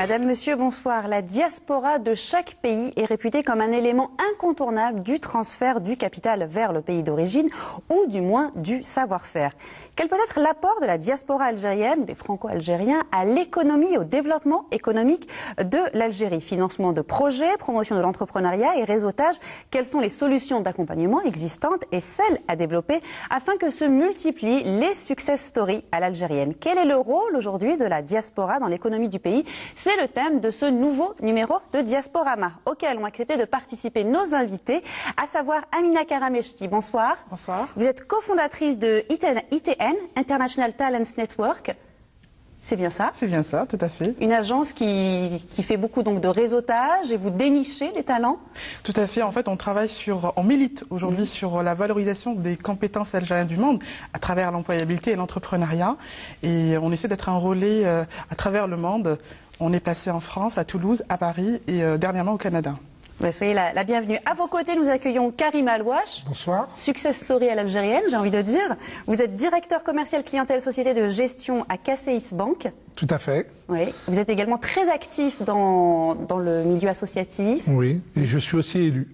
Madame, Monsieur, bonsoir. La diaspora de chaque pays est réputée comme un élément incontournable du transfert du capital vers le pays d'origine ou du moins du savoir-faire. Quel peut être l'apport de la diaspora algérienne, des franco-algériens, à l'économie et au développement économique de l'Algérie? Financement de projets, promotion de l'entrepreneuriat et réseautage. Quelles sont les solutions d'accompagnement existantes et celles à développer afin que se multiplient les success stories à l'algérienne? Quel est le rôle aujourd'hui de la diaspora dans l'économie du pays? C'est le thème de ce nouveau numéro de Diasporama, auquel ont accepté de participer nos invités, à savoir Amina Karameshti. Bonsoir. Bonsoir. Vous êtes cofondatrice de ITN, International Talents Network. C'est bien ça? C'est bien ça, tout à fait. Une agence qui fait beaucoup donc de réseautage et vous dénichez les talents? Tout à fait. En fait, on milite aujourd'hui sur la valorisation des compétences algériennes du monde à travers l'employabilité et l'entrepreneuriat. Et on essaie d'être un relais à travers le monde. On est passé en France, à Toulouse, à Paris et dernièrement au Canada. Soyez la bienvenue. À vos côtés, nous accueillons Karim Alouache. Bonsoir. Success story à l'algérienne, j'ai envie de dire. Vous êtes directeur commercial clientèle société de gestion à CACEIS Bank. Tout à fait. Oui. Vous êtes également très actif dans le milieu associatif. Oui, et je suis aussi élu.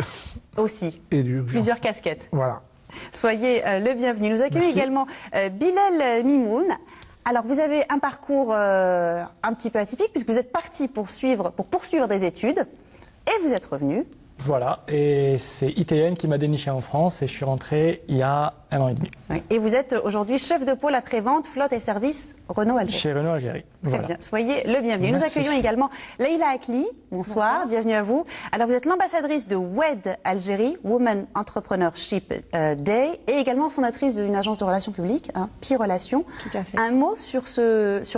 Aussi. Élu. Plusieurs casquettes. Voilà. Soyez le bienvenu. Nous accueillons également Bilal Mimoun. Alors, vous avez un parcours un petit peu atypique puisque vous êtes parti pour poursuivre des études. Et vous êtes revenu. Voilà, et c'est ITN qui m'a déniché en France et je suis rentré il y a 1 an et demi. Oui. Et vous êtes aujourd'hui chef de pôle après-vente, flotte et services Renault Algérie. Chez Renault Algérie. Très Voilà. bien, soyez le bienvenu. Merci. Nous accueillons également Leïla Akli. Bonsoir, bienvenue à vous. Alors vous êtes l'ambassadrice de WED Algérie, Women Entrepreneurship Day, et également fondatrice d'une agence de relations publiques, Pi Relations. Tout à fait. Un mot sur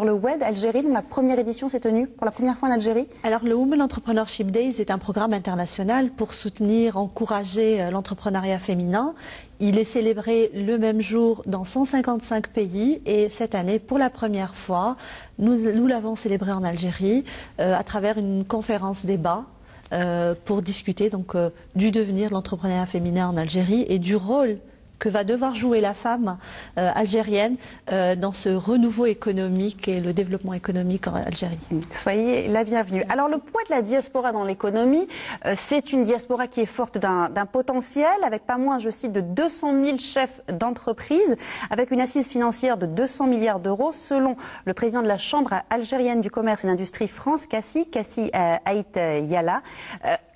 le WED Algérie, dont la première édition s'est tenue pour la première fois en Algérie. Alors le Women Entrepreneurship Days est un programme international pour soutenir, encourager l'entrepreneuriat féminin. Il est célébré le même jour dans 155 pays et cette année, pour la première fois, nous l'avons célébré en Algérie à travers une conférence débat pour discuter donc, du devenir de l'entrepreneuriat féminin en Algérie et du rôle que va devoir jouer la femme algérienne dans ce renouveau économique et le développement économique en Algérie. Soyez la bienvenue. Alors le poids de la diaspora dans l'économie, c'est une diaspora qui est forte d'un potentiel, avec pas moins, je cite, de 200 000 chefs d'entreprise, avec une assise financière de 200 milliards d'euros, selon le président de la Chambre algérienne du commerce et de l'industrie France, Kassi Haït Yala.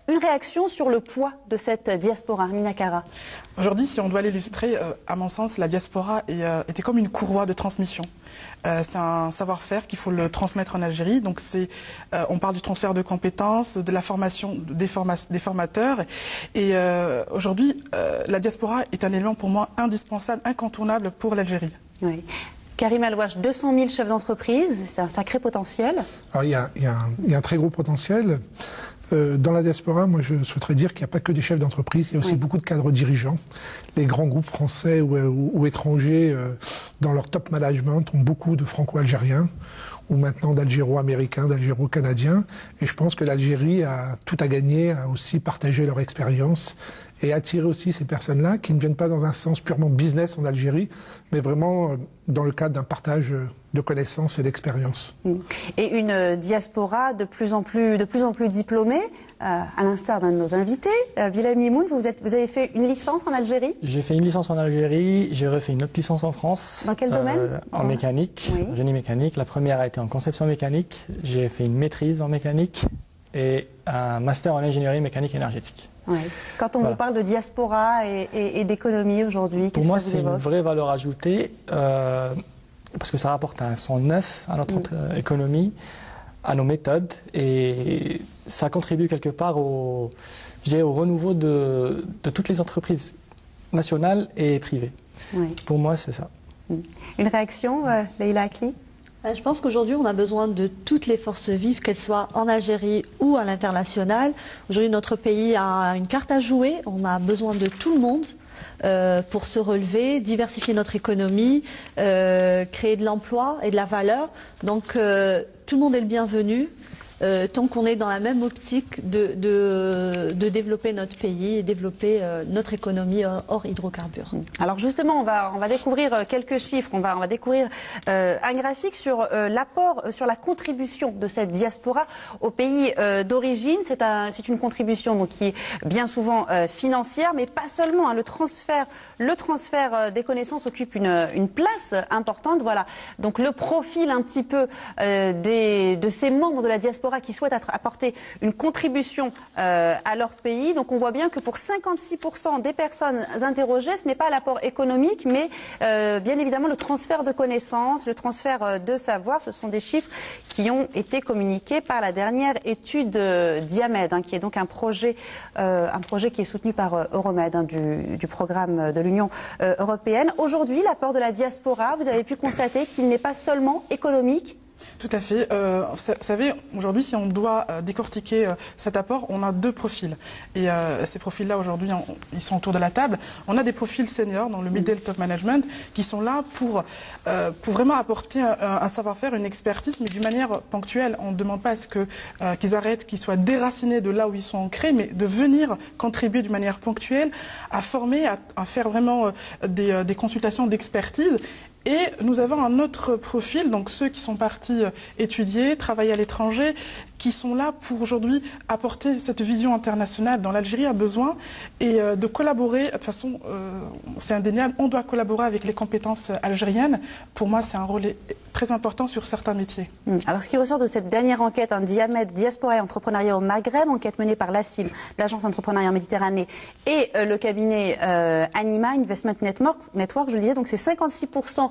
Une réaction sur le poids de cette diaspora, Amina Kara? Aujourd'hui, si on doit l'illustrer, à mon sens, la diaspora était comme une courroie de transmission. C'est un savoir-faire qu'il faut le transmettre en Algérie. Donc on parle du transfert de compétences, de la formation des formateurs. Et aujourd'hui, la diaspora est un élément pour moi indispensable, incontournable pour l'Algérie. Oui. Karim Alouache, 200 000 chefs d'entreprise, c'est un sacré potentiel. Alors il y a un très gros potentiel. Dans la diaspora, moi je souhaiterais dire qu'il n'y a pas que des chefs d'entreprise, il y a aussi beaucoup de cadres dirigeants. Les grands groupes français ou étrangers dans leur top management ont beaucoup de franco-algériens ou maintenant d'algéro-américains, d'algéro-canadiens. Et je pense que l'Algérie a tout à gagner à aussi partager leur expérience et attirer aussi ces personnes-là qui ne viennent pas dans un sens purement business en Algérie, mais vraiment dans le cadre d'un partage de connaissances et d'expériences. Et une diaspora de plus en plus diplômée, à l'instar d'un de nos invités, Bilal Mimoun, vous avez fait une licence en Algérie? J'ai fait une licence en Algérie, j'ai refait une autre licence en France. Dans quel domaine? En mécanique, en génie mécanique. La première a été en conception mécanique, j'ai fait une maîtrise en mécanique et un master en ingénierie mécanique énergétique. Ouais. Quand on vous parle de diaspora et d'économie aujourd'hui, pour moi, c'est une vraie valeur ajoutée parce que ça rapporte un sang neuf à notre économie, à nos méthodes et ça contribue quelque part au renouveau de toutes les entreprises nationales et privées. Oui. Pour moi, c'est ça. Une réaction, Leïla Akli? Je pense qu'aujourd'hui, on a besoin de toutes les forces vives, qu'elles soient en Algérie ou à l'international. Aujourd'hui, notre pays a une carte à jouer. On a besoin de tout le monde pour se relever, diversifier notre économie, créer de l'emploi et de la valeur. Donc, tout le monde est le bienvenu. tant qu'on est dans la même optique de développer notre pays et développer notre économie hors hydrocarbures. Alors justement, on va découvrir quelques chiffres, on va découvrir un graphique sur l'apport, sur la contribution de cette diaspora au pays d'origine. C'est une contribution donc, qui est bien souvent financière, mais pas seulement. Hein. Le transfert des connaissances occupe une place importante. Voilà. Donc le profil un petit peu de ces membres de la diaspora qui souhaitent apporter une contribution à leur pays. Donc on voit bien que pour 56% des personnes interrogées, ce n'est pas l'apport économique, mais bien évidemment le transfert de connaissances, le transfert de savoir. Ce sont des chiffres qui ont été communiqués par la dernière étude Diamed, hein, qui est donc un projet qui est soutenu par Euromed, hein, du programme de l'Union européenne. Aujourd'hui, l'apport de la diaspora, vous avez pu constater qu'il n'est pas seulement économique. Tout à fait. Vous savez, aujourd'hui, si on doit décortiquer cet apport, on a deux profils. Et ces profils-là, aujourd'hui, ils sont autour de la table. On a des profils seniors dans le middle top management qui sont là pour vraiment apporter un savoir-faire, une expertise, mais d'une manière ponctuelle. On ne demande pas à ce qu'ils arrêtent, qu'ils soient déracinés de là où ils sont ancrés, mais de venir contribuer d'une manière ponctuelle à former, à faire vraiment des consultations d'expertise. Et nous avons un autre profil, donc ceux qui sont partis étudier, travailler à l'étranger, qui sont là pour aujourd'hui apporter cette vision internationale dont l'Algérie a besoin et de collaborer. De toute façon, c'est indéniable, on doit collaborer avec les compétences algériennes. Pour moi, c'est un rôle très important sur certains métiers. Alors, ce qui ressort de cette dernière enquête, un Diamed, Diaspora et Entrepreneuriat au Maghreb, enquête menée par l'ACIM, l'Agence d'entrepreneuriat en Méditerranée, et le cabinet Anima Investment Network, je le disais, donc c'est 56%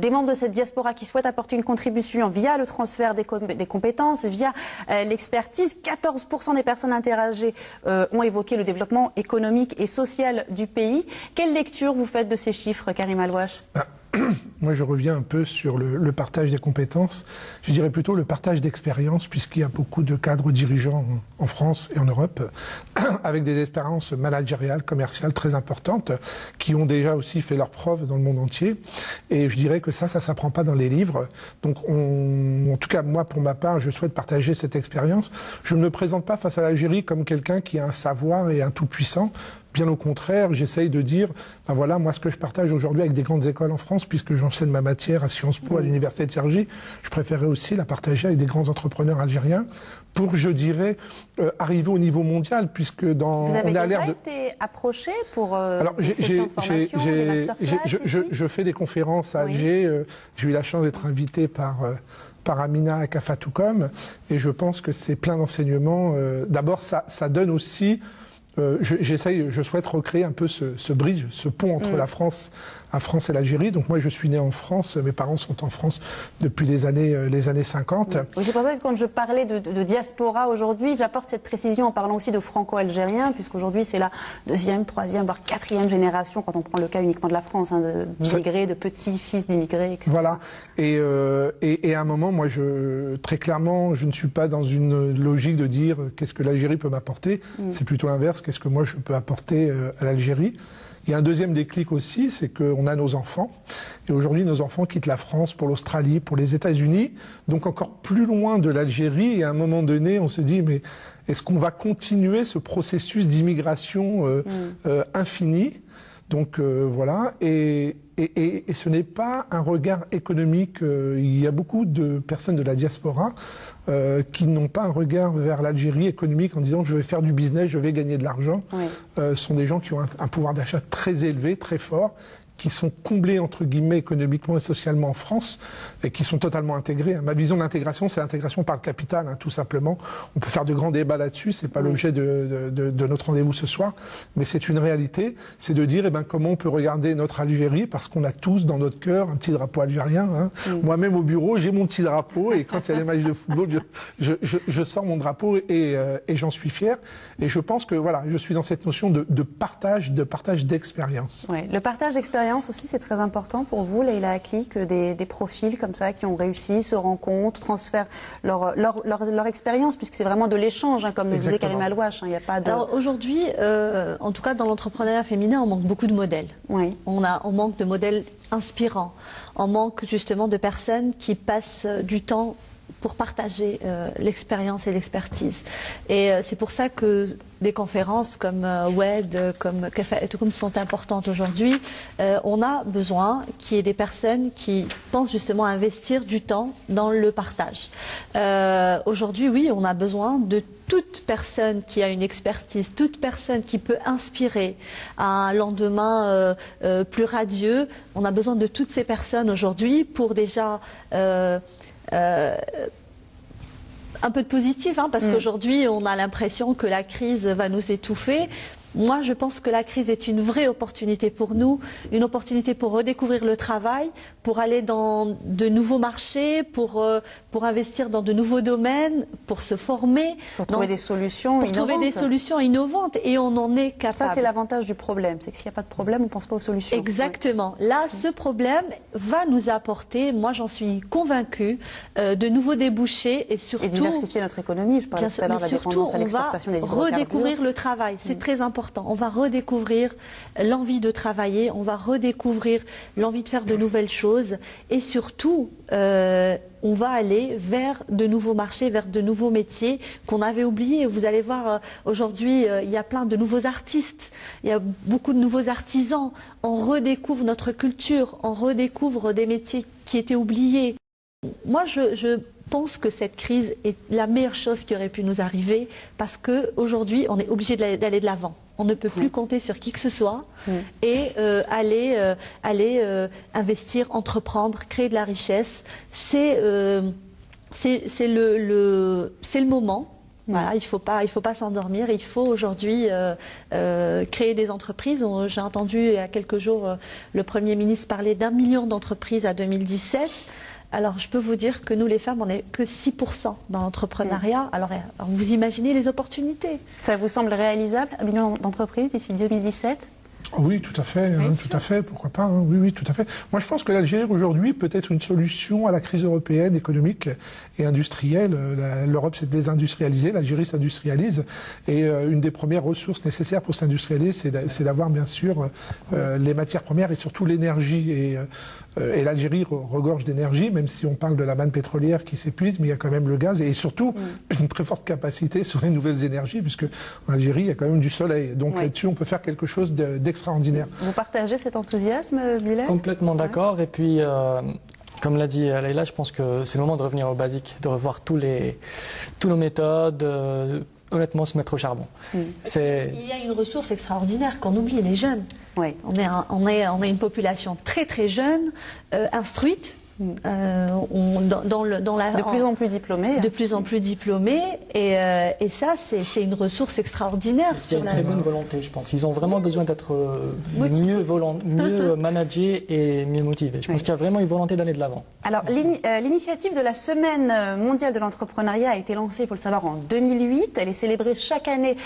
des membres de cette diaspora qui souhaitent apporter une contribution via le transfert des compétences, via l'expertise. 14% des personnes interrogées ont évoqué le développement économique et social du pays. Quelle lecture vous faites de ces chiffres, Karim Alouache ? Moi, je reviens un peu sur le partage des compétences. Je dirais plutôt le partage d'expériences, puisqu'il y a beaucoup de cadres dirigeants en France et en Europe, avec des expériences managériales, commerciales très importantes, qui ont déjà aussi fait leurs preuves dans le monde entier. Et je dirais que ça s'apprend pas dans les livres. Donc, en tout cas, moi, pour ma part, je souhaite partager cette expérience. Je ne me présente pas face à l'Algérie comme quelqu'un qui a un savoir et un tout-puissant. Bien au contraire, j'essaye de dire, ben voilà, moi ce que je partage aujourd'hui avec des grandes écoles en France, puisque j'enseigne ma matière à Sciences Po, à l'Université de Cergy, je préférais aussi la partager avec des grands entrepreneurs algériens pour, je dirais, arriver au niveau mondial, puisque dans... Vous avez on a déjà l'air de... été approché pour Alors, des sessions de formation, des masterclass je fais des conférences à Alger. J'ai eu la chance d'être invité par Amina à Kafatoukom, et je pense que c'est plein d'enseignements. D'abord, ça donne aussi... je souhaite recréer un peu ce bridge, ce pont entre la France et l'Algérie. Donc moi, je suis né en France, mes parents sont en France depuis les années 50. Oui, c'est pour ça que quand je parlais de diaspora aujourd'hui, j'apporte cette précision en parlant aussi de franco-algérien, puisqu'aujourd'hui c'est la deuxième, troisième, voire quatrième génération, quand on prend le cas uniquement de la France, hein, d'immigrés, de petits-fils d'immigrés, etc. Voilà. Et à un moment, moi, très clairement, je ne suis pas dans une logique de dire qu'est-ce que l'Algérie peut m'apporter. C'est plutôt l'inverse, qu'est-ce que moi je peux apporter à l'Algérie. Il y a un deuxième déclic aussi, c'est qu'on a nos enfants. Et aujourd'hui, nos enfants quittent la France pour l'Australie, pour les États-Unis, donc encore plus loin de l'Algérie. Et à un moment donné, on se dit, mais est-ce qu'on va continuer ce processus d'immigration infini ? Donc voilà, et ce n'est pas un regard économique. Il y a beaucoup de personnes de la diaspora qui n'ont pas un regard vers l'Algérie économique en disant je vais faire du business, je vais gagner de l'argent. Ce sont des gens qui ont un pouvoir d'achat très élevé, très fort, qui sont comblés, entre guillemets, économiquement et socialement en France, et qui sont totalement intégrés. Ma vision de l'intégration, c'est l'intégration par le capital, tout simplement. On peut faire de grands débats là-dessus, c'est pas l'objet de notre rendez-vous ce soir, mais c'est une réalité, c'est de dire, comment on peut regarder notre Algérie, parce qu'on a tous dans notre cœur un petit drapeau algérien. Moi-même au bureau, j'ai mon petit drapeau, et quand il y a les matchs de football, je sors mon drapeau, et j'en suis fier. Et je pense que, voilà, je suis dans cette notion de partage d'expérience. Oui, le partage d'expérience aussi, c'est très important pour vous, Leïla Akli, que des profils comme ça qui ont réussi se rencontrent, transfèrent leur expérience, puisque c'est vraiment de l'échange, comme le disait Karim Alouache. Il n'y a pas de... Alors aujourd'hui, en tout cas dans l'entrepreneuriat féminin, on manque beaucoup de modèles. Oui. On manque de modèles inspirants. On manque justement de personnes qui passent du temps pour partager l'expérience et l'expertise. Et c'est pour ça que des conférences comme WED, comme Café et sont importantes aujourd'hui. On a besoin qu'il y ait des personnes qui pensent justement à investir du temps dans le partage. Aujourd'hui, oui, on a besoin de toute personne qui a une expertise, toute personne qui peut inspirer à un lendemain plus radieux. On a besoin de toutes ces personnes aujourd'hui pour déjà un peu de positif, hein, parce qu'aujourd'hui, on a l'impression que la crise va nous étouffer. Moi, je pense que la crise est une vraie opportunité pour nous, une opportunité pour redécouvrir le travail, pour aller dans de nouveaux marchés, pour investir dans de nouveaux domaines, pour se former. Pour trouver des solutions innovantes. Pour trouver des solutions innovantes, et on en est capable. Ça, c'est l'avantage du problème, c'est que s'il n'y a pas de problème, on ne pense pas aux solutions. Exactement. Oui. Là, ce problème va nous apporter, moi j'en suis convaincue, de nouveaux débouchés et surtout... Et diversifier notre économie, je parlais tout à l'heure de la dépendance à l'exportation des hydrocarbures. Redécouvrir le travail, c'est très important. On va redécouvrir l'envie de travailler, on va redécouvrir l'envie de faire de nouvelles choses et surtout, on va aller vers de nouveaux marchés, vers de nouveaux métiers qu'on avait oubliés. Vous allez voir, aujourd'hui, il y a plein de nouveaux artistes, il y a beaucoup de nouveaux artisans. On redécouvre notre culture, on redécouvre des métiers qui étaient oubliés. Moi, je pense que cette crise est la meilleure chose qui aurait pu nous arriver parce qu'aujourd'hui, on est obligé d'aller de l'avant. On ne peut plus compter sur qui que ce soit et aller investir, entreprendre, créer de la richesse. C'est le moment. Voilà, il faut pas s'endormir. Il faut aujourd'hui créer des entreprises. J'ai entendu il y a quelques jours le Premier ministre parler d'1 million d'entreprises à 2017. Alors, je peux vous dire que nous, les femmes, on n'est que 6% dans l'entrepreneuriat. Alors, vous imaginez les opportunités. Ça vous semble réalisable, 1 million d'entreprises d'ici 2017 ? Oui, tout à fait, tout à fait, pourquoi pas, hein, oui, tout à fait. Moi, je pense que l'Algérie, aujourd'hui, peut être une solution à la crise européenne, économique et industrielle. L'Europe s'est désindustrialisée, l'Algérie s'industrialise, et une des premières ressources nécessaires pour s'industrialiser, c'est d'avoir, bien sûr, les matières premières et surtout l'énergie. Et l'Algérie regorge d'énergie, même si on parle de la manne pétrolière qui s'épuise, mais il y a quand même le gaz et surtout une très forte capacité sur les nouvelles énergies, puisque en Algérie, il y a quand même du soleil. Donc là-dessus, on peut faire quelque chose d'extraordinaire. Vous partagez cet enthousiasme, Bilal ? Complètement d'accord. Et puis, comme l'a dit Leïla, je pense que c'est le moment de revenir au basique, de revoir toutes nos méthodes, honnêtement se mettre au charbon. Il y a une ressource extraordinaire qu'on oublie, les jeunes. Oui. On est une population très très jeune, instruite. De plus en plus diplômés. De plus en plus diplômés. Et ça, c'est une ressource extraordinaire. Il y a une très bonne volonté, je pense. Ils ont vraiment besoin d'être mieux managés et mieux motivés. Je pense qu'il y a vraiment une volonté d'aller de l'avant. Alors, l'initiative de la Semaine mondiale de l'entrepreneuriat a été lancée, il faut le savoir, en 2008. Elle est célébrée chaque année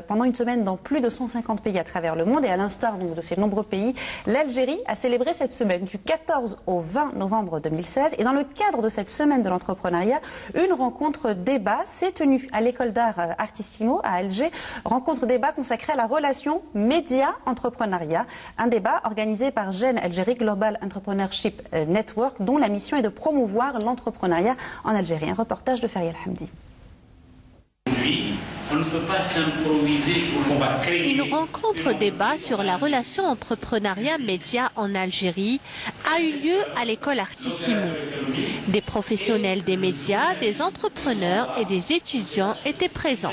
pendant une semaine dans plus de 150 pays à travers le monde. Et à l'instar de ces nombreux pays, l'Algérie a célébré cette semaine du 14 au 20 novembre 2016. Et dans le cadre de cette semaine de l'entrepreneuriat, une rencontre débat s'est tenue à l'école d'art Artissimo à Alger. Rencontre débat consacrée à la relation média-entrepreneuriat. Un débat organisé par GEN Algérie Global Entrepreneurship Network, dont la mission est de promouvoir l'entrepreneuriat en Algérie. Un reportage de Faria Hamdi. On ne peut pas s'improviser, on va créer. Une rencontre débat sur la relation entrepreneuriat-média en Algérie a eu lieu à l'école Artissimo. Des professionnels des médias, des entrepreneurs et des étudiants étaient présents.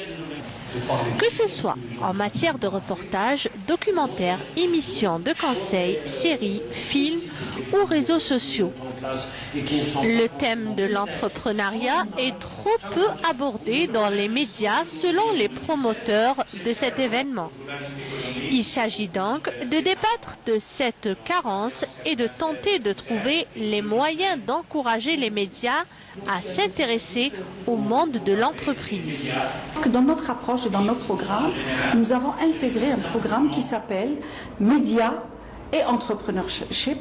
Que ce soit en matière de reportage, documentaires, émissions de conseils, séries, films ou réseaux sociaux. Le thème de l'entrepreneuriat est trop peu abordé dans les médias selon les promoteurs de cet événement. Il s'agit donc de débattre de cette carence et de tenter de trouver les moyens d'encourager les médias à s'intéresser au monde de l'entreprise. Dans notre approche et dans notre programme, nous avons intégré un programme qui s'appelle Médias et Entrepreneurship.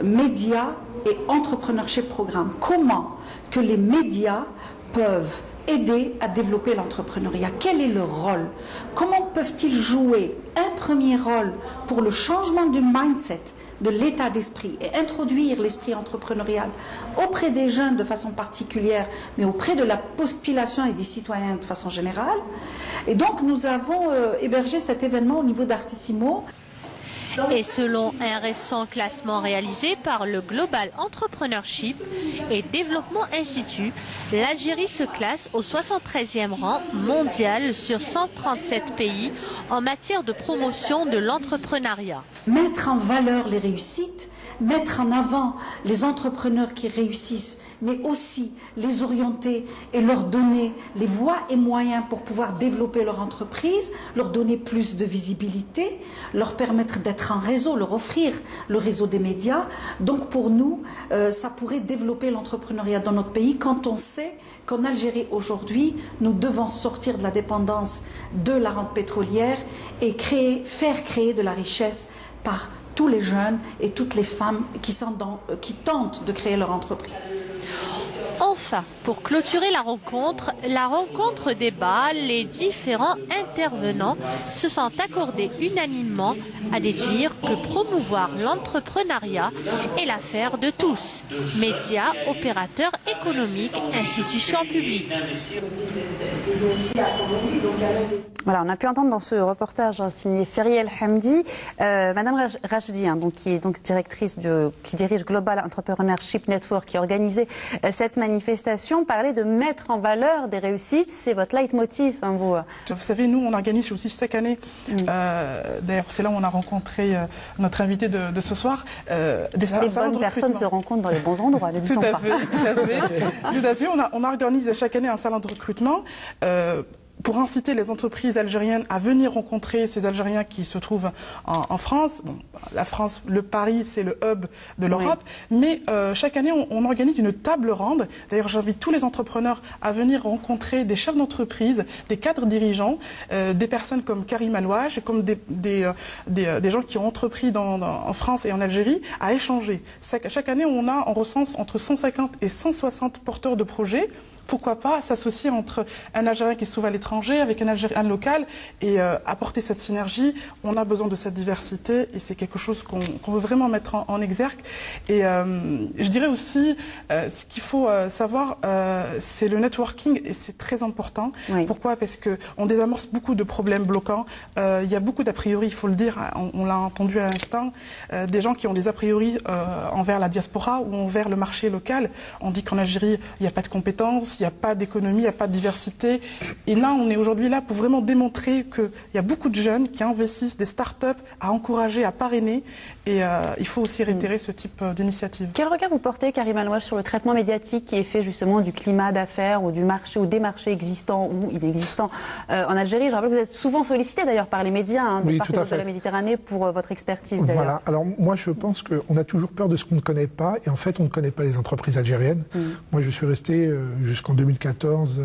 Médias et Entrepreneurship Programme. Comment que les médias peuvent aider à développer l'entrepreneuriat? Quel est leur rôle? Comment peuvent-ils jouer un premier rôle pour le changement du mindset de l'état d'esprit et introduire l'esprit entrepreneurial auprès des jeunes de façon particulière, mais auprès de la population et des citoyens de façon générale. Et donc nous avons hébergé cet événement au niveau d'Artissimo. Et selon un récent classement réalisé par le Global Entrepreneurship et Development Institute, l'Algérie se classe au 73e rang mondial sur 137 pays en matière de promotion de l'entrepreneuriat. Mettre en valeur les réussites, mettre en avant les entrepreneurs qui réussissent, mais aussi les orienter et leur donner les voies et moyens pour pouvoir développer leur entreprise, leur donner plus de visibilité, leur permettre d'être en réseau, leur offrir le réseau des médias. Donc pour nous, ça pourrait développer l'entrepreneuriat dans notre pays quand on sait qu'en Algérie aujourd'hui, nous devons sortir de la dépendance de la rente pétrolière et faire créer de la richesse par tous les jeunes et toutes les femmes qui tentent de créer leur entreprise. Enfin, pour clôturer la rencontre débat, les différents intervenants se sont accordés unanimement à déduire que promouvoir l'entrepreneuriat est l'affaire de tous, médias, opérateurs économiques, institutions publiques. Voilà, on a pu entendre dans ce reportage signé Feriel Hamdi, Madame Rachdi, qui est donc directrice qui dirige Global Entrepreneurship Network, qui a organisé cette manifestation, parler de mettre en valeur des réussites. C'est votre leitmotiv, vous. Vous savez, nous, on organise aussi chaque année, d'ailleurs, c'est là où on a rencontré notre invité de ce soir, des salons de recrutement. Les bonnes personnes se rencontrent dans les bons endroits, ne dit-on pas. Tout à fait. On organise chaque année un salon de recrutement pour inciter les entreprises algériennes à venir rencontrer ces Algériens qui se trouvent en France. Bon, la France, le Paris, c'est le hub de l'Europe, mais chaque année, on organise une table ronde. D'ailleurs, j'invite tous les entrepreneurs à venir rencontrer des chefs d'entreprise, des cadres dirigeants, des personnes comme Karim Alouage, comme des gens qui ont entrepris en France et en Algérie, à échanger. Chaque année, on recense entre 150 et 160 porteurs de projets. Pourquoi pas s'associer entre un Algérien qui se trouve à l'étranger avec un Algérien local et apporter cette synergie. On a besoin de cette diversité et c'est quelque chose qu'on veut vraiment mettre en exergue. Et je dirais aussi, ce qu'il faut savoir, c'est le networking et c'est très important. Oui. Pourquoi? Parce qu'on désamorce beaucoup de problèmes bloquants. Il y a beaucoup d'a priori, il faut le dire, on l'a entendu à l'instant, des gens qui ont des a priori envers la diaspora ou envers le marché local. On dit qu'en Algérie, il n'y a pas de compétences, il n'y a pas d'économie, il n'y a pas de diversité. Et là, on est aujourd'hui là pour vraiment démontrer qu'il y a beaucoup de jeunes qui investissent, des start-up à encourager, à parrainer. Et il faut aussi réitérer ce type d'initiative. Quel regard vous portez, Karim Alouage, sur le traitement médiatique qui est fait justement du climat d'affaires ou du marché ou des marchés existants ou inexistants en Algérie? Je rappelle que vous êtes souvent sollicité d'ailleurs par les médias de part et d'autre de la Méditerranée pour votre expertise d'ailleurs. Voilà, alors moi je pense qu'on a toujours peur de ce qu'on ne connaît pas et en fait on ne connaît pas les entreprises algériennes. Moi je suis resté jusqu'en 2014,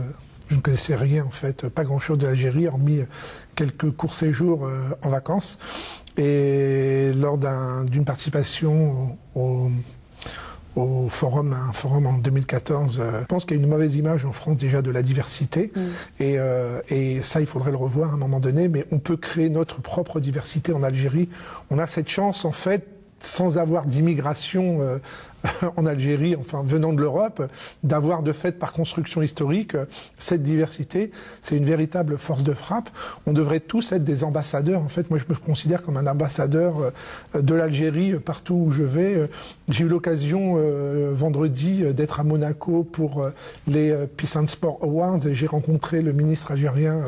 je ne connaissais rien en fait, pas grand chose de l'Algérie hormis quelques courts séjours en vacances. Et lors d'une participation au forum, un forum en 2014, je pense qu'il y a une mauvaise image en France déjà de la diversité et ça il faudrait le revoir à un moment donné, mais on peut créer notre propre diversité en Algérie. On a cette chance en fait, sans avoir d'immigration en Algérie, enfin venant de l'Europe, d'avoir de fait par construction historique cette diversité. C'est une véritable force de frappe. On devrait tous être des ambassadeurs. En fait, moi je me considère comme un ambassadeur de l'Algérie partout où je vais. J'ai eu l'occasion vendredi d'être à Monaco pour les Peace and Sport Awards et j'ai rencontré le ministre algérien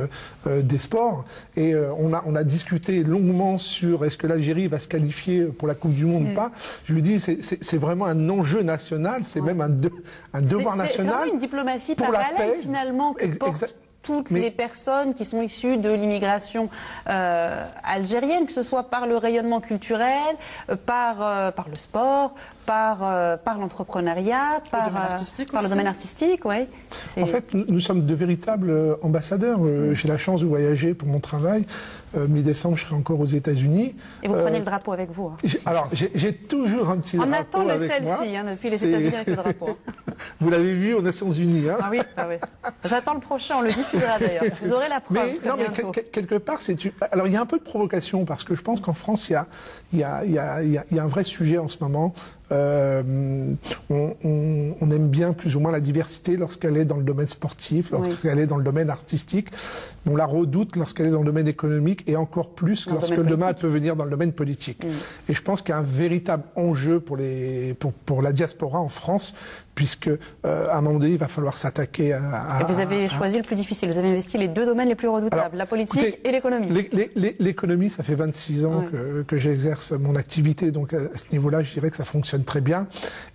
des Sports et on a discuté longuement sur est-ce que l'Algérie va se qualifier pour la Coupe du Monde ou pas. Je lui dis c'est vraiment un enjeu national, c'est même un devoir national. C'est vraiment une diplomatie parallèle finalement que portent toutes les personnes qui sont issues de l'immigration algérienne, que ce soit par le rayonnement culturel, par le sport, par l'entrepreneuriat, par le domaine artistique. Ouais. En fait, nous sommes de véritables ambassadeurs. J'ai la chance de voyager pour mon travail. Mi-décembre, je serai encore aux États-Unis. Et vous prenez le drapeau avec vous. Alors, j'ai toujours un petit drapeau. On attend le selfie depuis les États-Unis avec le drapeau. Vous l'avez vu aux Nations Unies. Ah oui. J'attends le prochain, on le diffuse. suffira d'ailleurs. Vous aurez la preuve. Mais, non, mais quelque part, alors il y a un peu de provocation parce que je pense qu'en France, il y a un vrai sujet en ce moment. On aime bien plus ou moins la diversité lorsqu'elle est dans le domaine sportif, lorsqu'elle est dans le domaine artistique. On la redoute lorsqu'elle est dans le domaine économique et encore plus lorsque demain elle peut venir dans le domaine politique. Et je pense qu'il y a un véritable enjeu pour la diaspora en France, puisque à un moment donné, il va falloir s'attaquer à... Et vous avez choisi le plus difficile, vous avez investi les deux domaines les plus redoutables, alors, la politique et l'économie. L'économie, ça fait 26 ans que j'exerce mon activité, donc à ce niveau-là, je dirais que ça fonctionne très bien.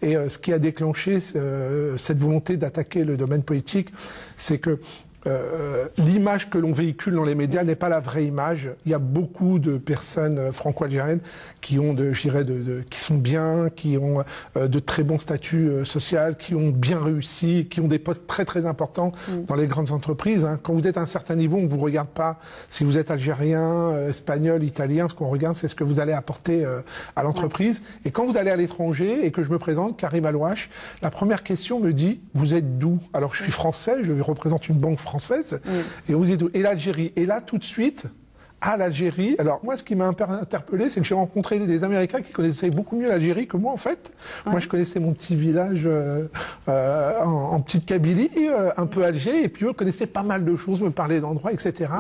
Et ce qui a déclenché cette volonté d'attaquer le domaine politique, c'est que l'image que l'on véhicule dans les médias n'est pas la vraie image. Il y a beaucoup de personnes franco-algériennes qui ont, qui sont bien, qui ont de très bons statuts sociaux, qui ont bien réussi, qui ont des postes très très importants dans les grandes entreprises. Hein. Quand vous êtes à un certain niveau, on ne vous regarde pas si vous êtes algérien, espagnol, italien. Ce qu'on regarde, c'est ce que vous allez apporter à l'entreprise. Et quand vous allez à l'étranger et que je me présente, Karim Alouache, la première question me dit « Vous êtes d'où ?» Alors je suis français, je représente une banque française. Et vous êtes et l'Algérie. Et là, tout de suite, à l'Algérie. Alors, moi, ce qui m'a interpellé, c'est que j'ai rencontré des Américains qui connaissaient beaucoup mieux l'Algérie que moi, en fait. Moi, je connaissais mon petit village en petite Kabylie, un peu Alger, et puis eux connaissaient pas mal de choses, me parlaient d'endroits, etc.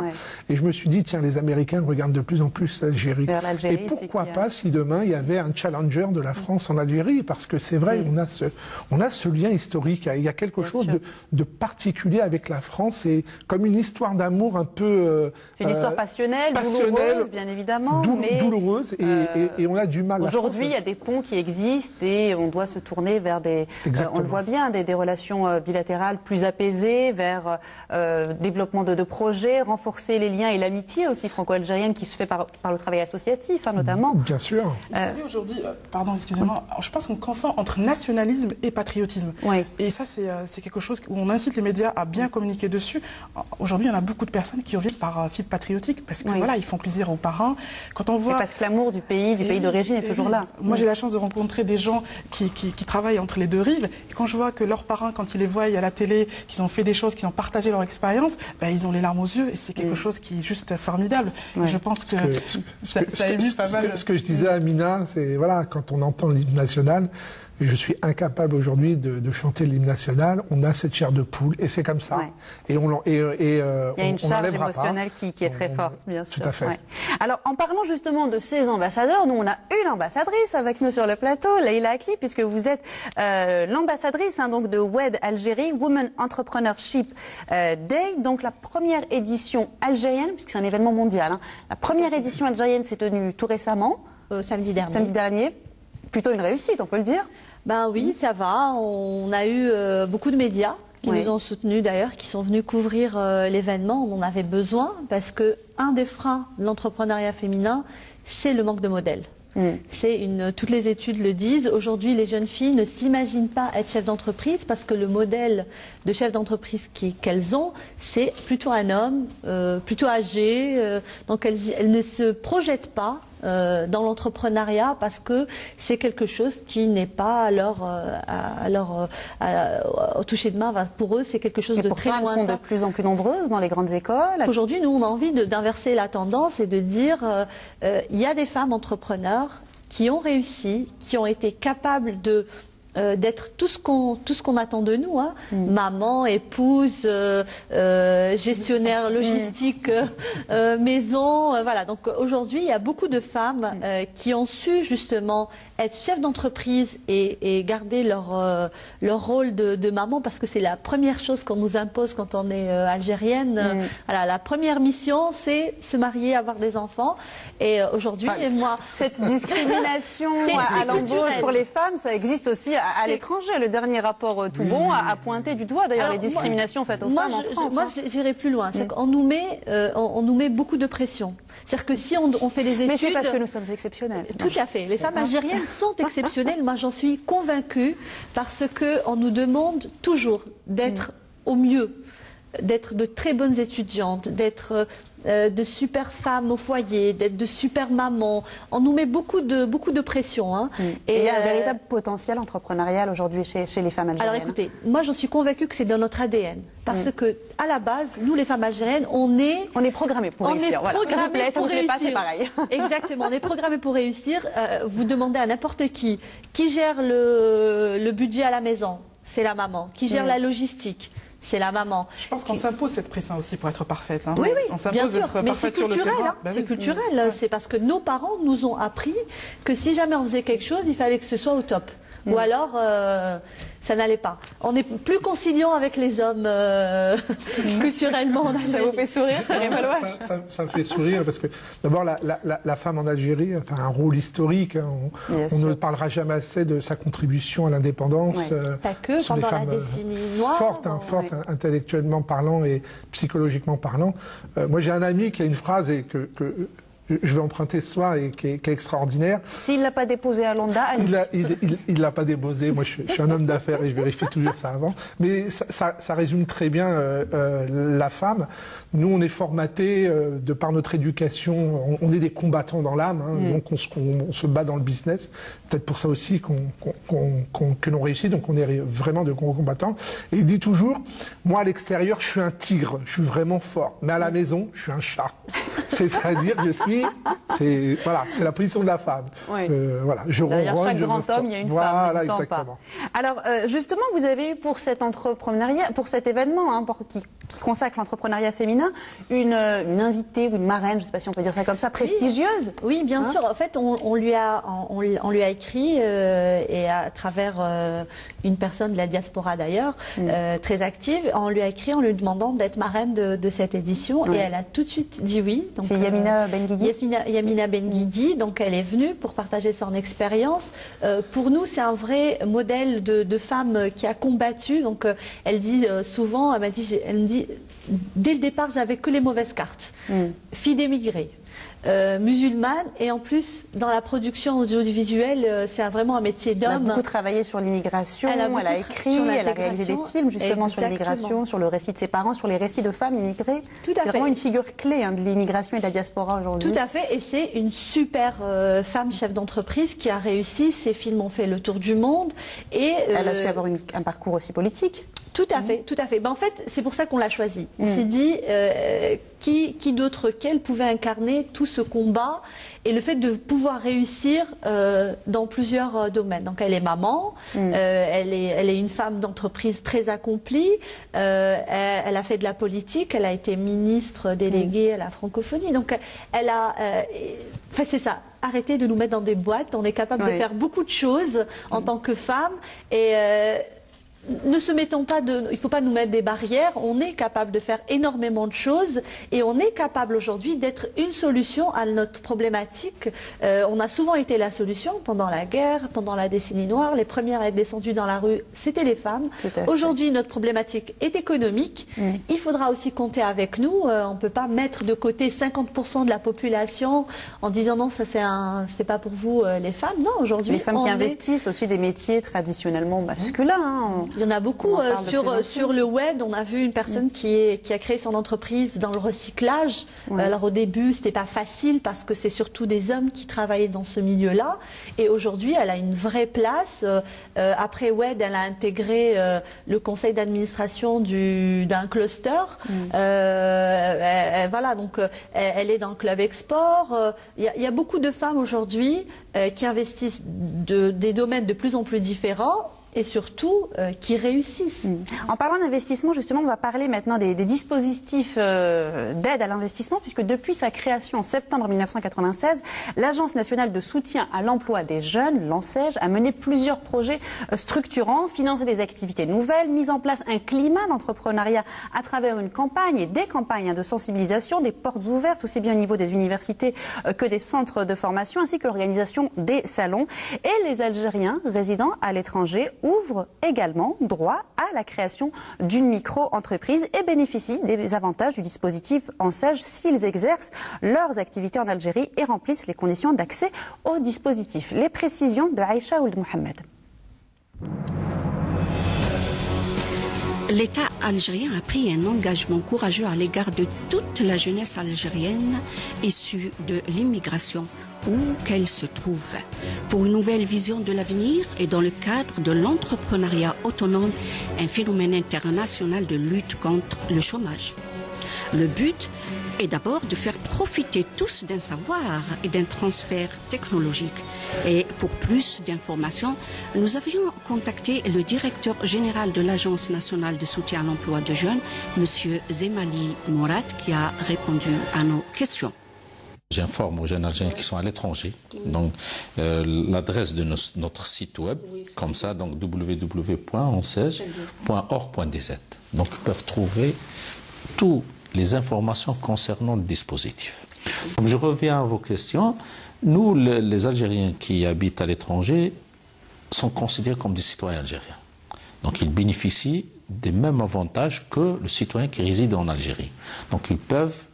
Et je me suis dit, tiens, les Américains regardent de plus en plus l'Algérie. Et pourquoi pas si demain, il y avait un challenger de la France en Algérie? Parce que c'est vrai, on a ce lien historique. Il y a quelque chose de particulier avec la France, et comme une histoire d'amour un peu... c'est une histoire passionnelle, douloureuse, bien évidemment. Mais douloureuse, et on a du mal. Aujourd'hui, il y a des ponts qui existent et on doit se tourner vers des... on le voit bien, des relations bilatérales plus apaisées, vers développement de projets, renforcer les liens et l'amitié aussi franco-algérienne qui se fait par le travail associatif, hein, notamment. Bien sûr. Vous savez, aujourd'hui, pardon, excusez-moi, je pense qu'on confond entre nationalisme et patriotisme. Et ça, c'est quelque chose où on incite les médias à bien communiquer dessus. Aujourd'hui, il y en a beaucoup de personnes qui reviennent par fibre patriotique, parce que voilà, ils font plaisir aux parents. Quand on voit... Et parce que l'amour du pays d'origine est toujours là. Moi, j'ai la chance de rencontrer des gens qui travaillent entre les deux rives. Et quand je vois que leurs parents, quand ils les voient à la télé, qu'ils ont fait des choses, qu'ils ont partagé leur expérience, ben, ils ont les larmes aux yeux. Et c'est quelque chose qui est juste formidable. Et je pense que ça évite pas mal. Ce que je disais à Amina, c'est voilà, quand on entend l'hymne national, et je suis incapable aujourd'hui de chanter l'hymne national, on a cette chair de poule, et c'est comme ça. Et il y a une charge émotionnelle qui est très forte, bien sûr. Tout à fait. Alors, en parlant justement de ces ambassadeurs, nous, on a une ambassadrice avec nous sur le plateau, Leïla Akli, puisque vous êtes l'ambassadrice donc de WED Algérie, Women Entrepreneurship Day, donc la première édition algérienne, puisque c'est un événement mondial. Hein. La première édition algérienne s'est tenue tout récemment. Samedi dernier. Samedi dernier. Plutôt une réussite, on peut le dire. Ben oui, ça va. On a eu beaucoup de médias qui nous ont soutenus d'ailleurs, qui sont venus couvrir l'événement. On en avait besoin parce que un des freins de l'entrepreneuriat féminin, c'est le manque de modèles. Toutes les études le disent. Aujourd'hui, les jeunes filles ne s'imaginent pas être chef d'entreprise parce que le modèle de chef d'entreprise qu'elles ont, c'est plutôt un homme, plutôt âgé. Donc elles ne se projettent pas dans l'entrepreneuriat parce que c'est quelque chose qui n'est pas au toucher de main. Pour eux, c'est quelque chose de très lointain. Elles sont de plus en plus nombreuses dans les grandes écoles. Aujourd'hui, nous, on a envie d'inverser la tendance et de dire il y a des femmes entrepreneurs qui ont réussi, qui ont été capables d'être tout ce qu'on attend de nous, hein. Maman, épouse, gestionnaire logistique, maison, voilà. Donc aujourd'hui, il y a beaucoup de femmes qui ont su justement être chef d'entreprise et garder leur rôle de maman, parce que c'est la première chose qu'on nous impose quand on est algérienne. Voilà, la première mission, c'est se marier, avoir des enfants. Et aujourd'hui, moi... Cette discrimination à l'embauche pour les femmes, ça existe aussi à l'étranger. Le dernier rapport Tout Bon a pointé du doigt d'ailleurs les discriminations faites aux femmes en France. Moi, j'irai plus loin. C'est qu'on nous met beaucoup de pression. C'est-à-dire que si on fait des études... Mais c'est parce que nous sommes exceptionnels. Tout à fait. Les femmes algériennes sont exceptionnelles. Moi, j'en suis convaincue parce qu'on nous demande toujours d'être au mieux. d'être de très bonnes étudiantes, d'être de super femmes au foyer, d'être de super mamans. On nous met beaucoup de pression. Hein. Et il y a un véritable potentiel entrepreneurial aujourd'hui chez les femmes algériennes. Alors écoutez, moi je suis convaincue que c'est dans notre ADN. Parce que à la base, nous les femmes algériennes, on est programmées pour réussir. On est programmées pour réussir. Ça vous plaît pas, c'est pareil. Exactement, on est programmées pour réussir. Vous demandez à n'importe qui gère le budget à la maison, c'est la maman. Qui gère la logistique, c'est la maman. Je pense qu'on s'impose cette pression aussi pour être parfaite. Hein. Oui, on bien s'impose sûr, d'être mais parfaite c'est sur le culturel. terrain. Hein, c'est culturel. C'est parce que nos parents nous ont appris que si jamais on faisait quelque chose, il fallait que ce soit au top. Ou alors, ça n'allait pas. On est plus conciliant avec les hommes culturellement en Algérie. Ça vous fait sourire? Ça me fait sourire parce que d'abord la femme en Algérie a un rôle historique. Hein. On ne parlera jamais assez de sa contribution à l'indépendance. Pas que pendant la décennie noire. Forte intellectuellement parlant et psychologiquement parlant. Moi j'ai un ami qui a une phrase et que je vais emprunter ce soir et qui est extraordinaire. S'il ne l'a pas déposé à Londra, il l'a pas déposé. Moi, je suis un homme d'affaires et je vérifie toujours ça avant. Mais ça résume très bien la femme. Nous, on est formatés de par notre éducation. On est des combattants dans l'âme. Hein, donc, on se bat dans le business. Peut-être pour ça aussi que l'on réussit. Donc, on est vraiment de gros combattants. Et il dit toujours, moi, à l'extérieur, je suis un tigre. Je suis vraiment fort. Mais à la maison, je suis un chat. C'est-à-dire que je suis... C'est la position de la femme. Oui. Derrière chaque grand homme, il y a une femme. Ne dis-t'en pas. Alors, justement, vous avez pour cet entrepreneuriat, pour cet événement qui consacre l'entrepreneuriat féminin, une invitée ou une marraine, je ne sais pas si on peut dire ça comme ça, prestigieuse. Oui, bien sûr. En fait, on lui a écrit et à travers une personne de la diaspora d'ailleurs, très active, on lui a écrit en lui demandant d'être marraine de cette édition et elle a tout de suite dit oui. C'est Yamina Benguigui. Yamina Benguigui, donc elle est venue pour partager son expérience. Pour nous, c'est un vrai modèle de femme qui a combattu. Donc elle dit souvent, elle me dit, dès le départ, j'avais que les mauvaises cartes. Fille d'émigrés. Musulmane et en plus dans la production audiovisuelle c'est vraiment un métier d'homme. Elle a beaucoup travaillé sur l'immigration, elle a écrit, elle a réalisé des films justement sur l'immigration, sur le récit de ses parents, sur les récits de femmes immigrées. C'est vraiment une figure clé de l'immigration et de la diaspora aujourd'hui. Tout à fait, et c'est une super femme chef d'entreprise qui a réussi, ses films ont fait le tour du monde et elle a su avoir un parcours aussi politique. Tout à fait, tout à fait. Ben, en fait, c'est pour ça qu'on l'a choisie. On s'est dit qui d'autre qu'elle pouvait incarner tout ce combat et le fait de pouvoir réussir dans plusieurs domaines. Donc elle est maman, elle est une femme d'entreprise très accomplie, elle a fait de la politique, elle a été ministre déléguée à la francophonie. Donc elle a... Enfin c'est ça. Arrêtez de nous mettre dans des boîtes, on est capable de faire beaucoup de choses en tant que femme et... ne se mettons pas il ne faut pas nous mettre des barrières, on est capable de faire énormément de choses et on est capable aujourd'hui d'être une solution à notre problématique. On a souvent été la solution pendant la guerre, pendant la décennie noire, les premières à être descendues dans la rue, c'était les femmes. Aujourd'hui, notre problématique est économique, il faudra aussi compter avec nous, on ne peut pas mettre de côté 50% de la population en disant non, ça c'est pas pour vous les femmes. Non, aujourd'hui, les femmes qui investissent aussi des métiers traditionnellement masculins. Il y en a beaucoup sur le web. On a vu une personne qui a créé son entreprise dans le recyclage. Alors au début, c'était pas facile parce que c'est surtout des hommes qui travaillaient dans ce milieu-là. Et aujourd'hui, elle a une vraie place. Après WED, elle a intégré le conseil d'administration d'un cluster. Voilà, donc elle est dans le club export. Il y a beaucoup de femmes aujourd'hui qui investissent des domaines de plus en plus différents. Et surtout qui réussissent. En parlant d'investissement, justement, on va parler maintenant des dispositifs d'aide à l'investissement, puisque depuis sa création en septembre 1996, l'Agence nationale de soutien à l'emploi des jeunes, l'ANSEJ, a mené plusieurs projets structurants, financé des activités nouvelles, mis en place un climat d'entrepreneuriat à travers une campagne et des campagnes de sensibilisation, des portes ouvertes, aussi bien au niveau des universités que des centres de formation, ainsi que l'organisation des salons. Et les Algériens résidant à l'étranger ouvrent également droit à la création d'une micro-entreprise et bénéficient des avantages du dispositif ANSEJ s'ils exercent leurs activités en Algérie et remplissent les conditions d'accès au dispositif. Les précisions de Aïcha Ould Mohamed. L'État algérien a pris un engagement courageux à l'égard de toute la jeunesse algérienne issue de l'immigration, où qu'elle se trouve, pour une nouvelle vision de l'avenir et dans le cadre de l'entrepreneuriat autonome, un phénomène international de lutte contre le chômage. Le but est d'abord de faire profiter tous d'un savoir et d'un transfert technologique. Et pour plus d'informations, nous avions contacté le directeur général de l'Agence nationale de soutien à l'emploi de jeunes, M. Zemali Mourad, qui a répondu à nos questions. J'informe aux jeunes Algériens qui sont à l'étranger, donc l'adresse de notre site web, comme ça, donc www.onsej.org.dz. Donc ils peuvent trouver toutes les informations concernant le dispositif. Donc, je reviens à vos questions. Nous, les Algériens qui habitent à l'étranger sont considérés comme des citoyens algériens. Donc ils bénéficient des mêmes avantages que le citoyen qui réside en Algérie. Donc ils peuvent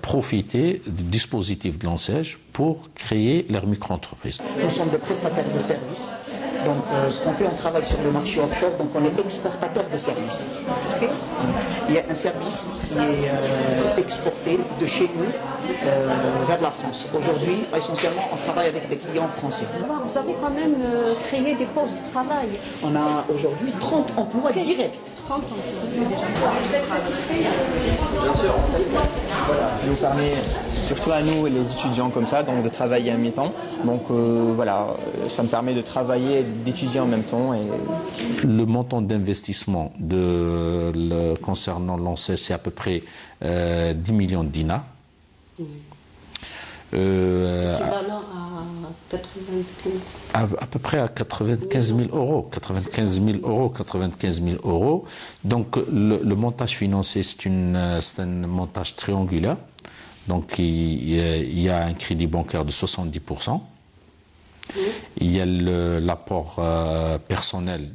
profiter du dispositif de l'ONCEJ pour créer leur micro-entreprise. Nous sommes des prestataires de services. Donc ce qu'on fait, on travaille sur le marché offshore, donc on est exportateur de services. Il y a un service qui est exporté de chez nous vers la France. Aujourd'hui, essentiellement, on travaille avec des clients français. Vous avez quand même créé des postes de travail. On a aujourd'hui 30 emplois directs. 30 emplois, c'est déjà vous êtes satisfait? Bien sûr, en fait, voilà, ça nous permet, surtout à nous, les étudiants comme ça, donc de travailler à mi-temps. Donc voilà, ça me permet de travailler et d'étudier en même temps. Et... Le montant d'investissement concernant l'ONCEJ, c'est à peu près 10 millions de dinars. Équivalent à 95... À peu près à 95 000 euros. 95 000 euros. Donc le montage financier, c'est un montage triangulaire. Donc il y a un crédit bancaire de 70%. Il y a l'apport personnel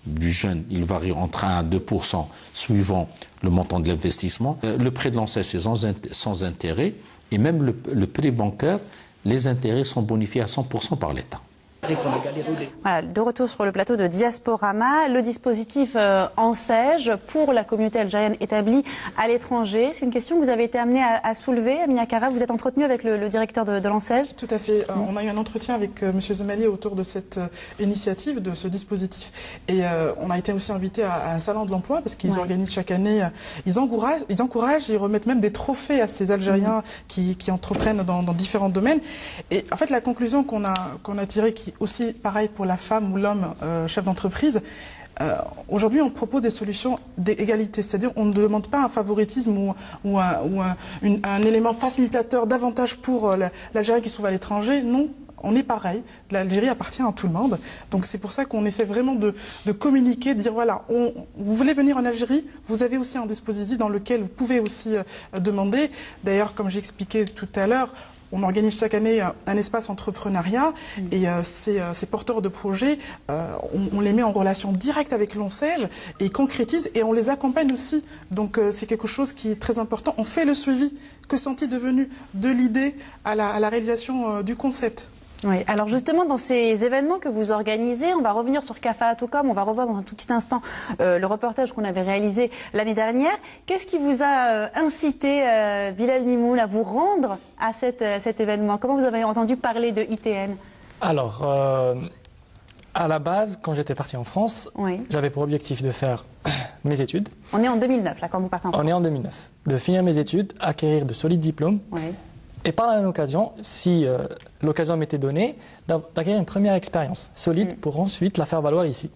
du jeune, il varie entre 1 à 2% suivant le montant de l'investissement. Le prêt de l'ONCEJ, c'est sans intérêt. Et même le prêt bancaire, les intérêts sont bonifiés à 100% par l'État. Voilà, de retour sur le plateau de Diasporama, le dispositif ONCEJ pour la communauté algérienne établie à l'étranger. C'est une question que vous avez été amené à soulever, Amina Kara. Vous êtes entretenu avec le directeur de l'ONCEJ. Tout à fait. On a eu un entretien avec M. Zemali autour de cette initiative, de ce dispositif. Et on a été aussi invité à un salon de l'emploi parce qu'ils organisent chaque année. Ils encouragent, ils remettent même des trophées à ces Algériens qui entreprennent dans différents domaines. Et en fait, la conclusion qu'on a tirée, qui aussi pareil pour la femme ou l'homme chef d'entreprise, aujourd'hui on propose des solutions d'égalité, c'est-à-dire on ne demande pas un favoritisme ou un élément facilitateur davantage pour l'Algérien qui se trouve à l'étranger. Non, on est pareil, l'Algérie appartient à tout le monde, donc c'est pour ça qu'on essaie vraiment de communiquer, de dire voilà, vous voulez venir en Algérie, vous avez aussi un dispositif dans lequel vous pouvez aussi demander. D'ailleurs, comme j'ai expliqué tout à l'heure, on organise chaque année un espace entrepreneuriat et ces porteurs de projets, on les met en relation directe avec l'ONCEJ et ils concrétisent et on les accompagne aussi. Donc c'est quelque chose qui est très important. On fait le suivi. Que sont-ils devenus de l'idée à la réalisation du concept? Oui, alors justement, dans ces événements que vous organisez, on va revenir sur Kafaatoucom, on va revoir dans un tout petit instant le reportage qu'on avait réalisé l'année dernière. Qu'est-ce qui vous a incité, Bilal Mimoun, à vous rendre à cet événement? Comment vous avez entendu parler de ITN? Alors, à la base, quand j'étais parti en France, j'avais pour objectif de faire mes études. On est en 2009, là, quand vous partez en France. On est en 2009. De finir mes études, acquérir de solides diplômes. Et par la même occasion, si l'occasion m'était donnée, d'acquérir une première expérience solide pour ensuite la faire valoir ici.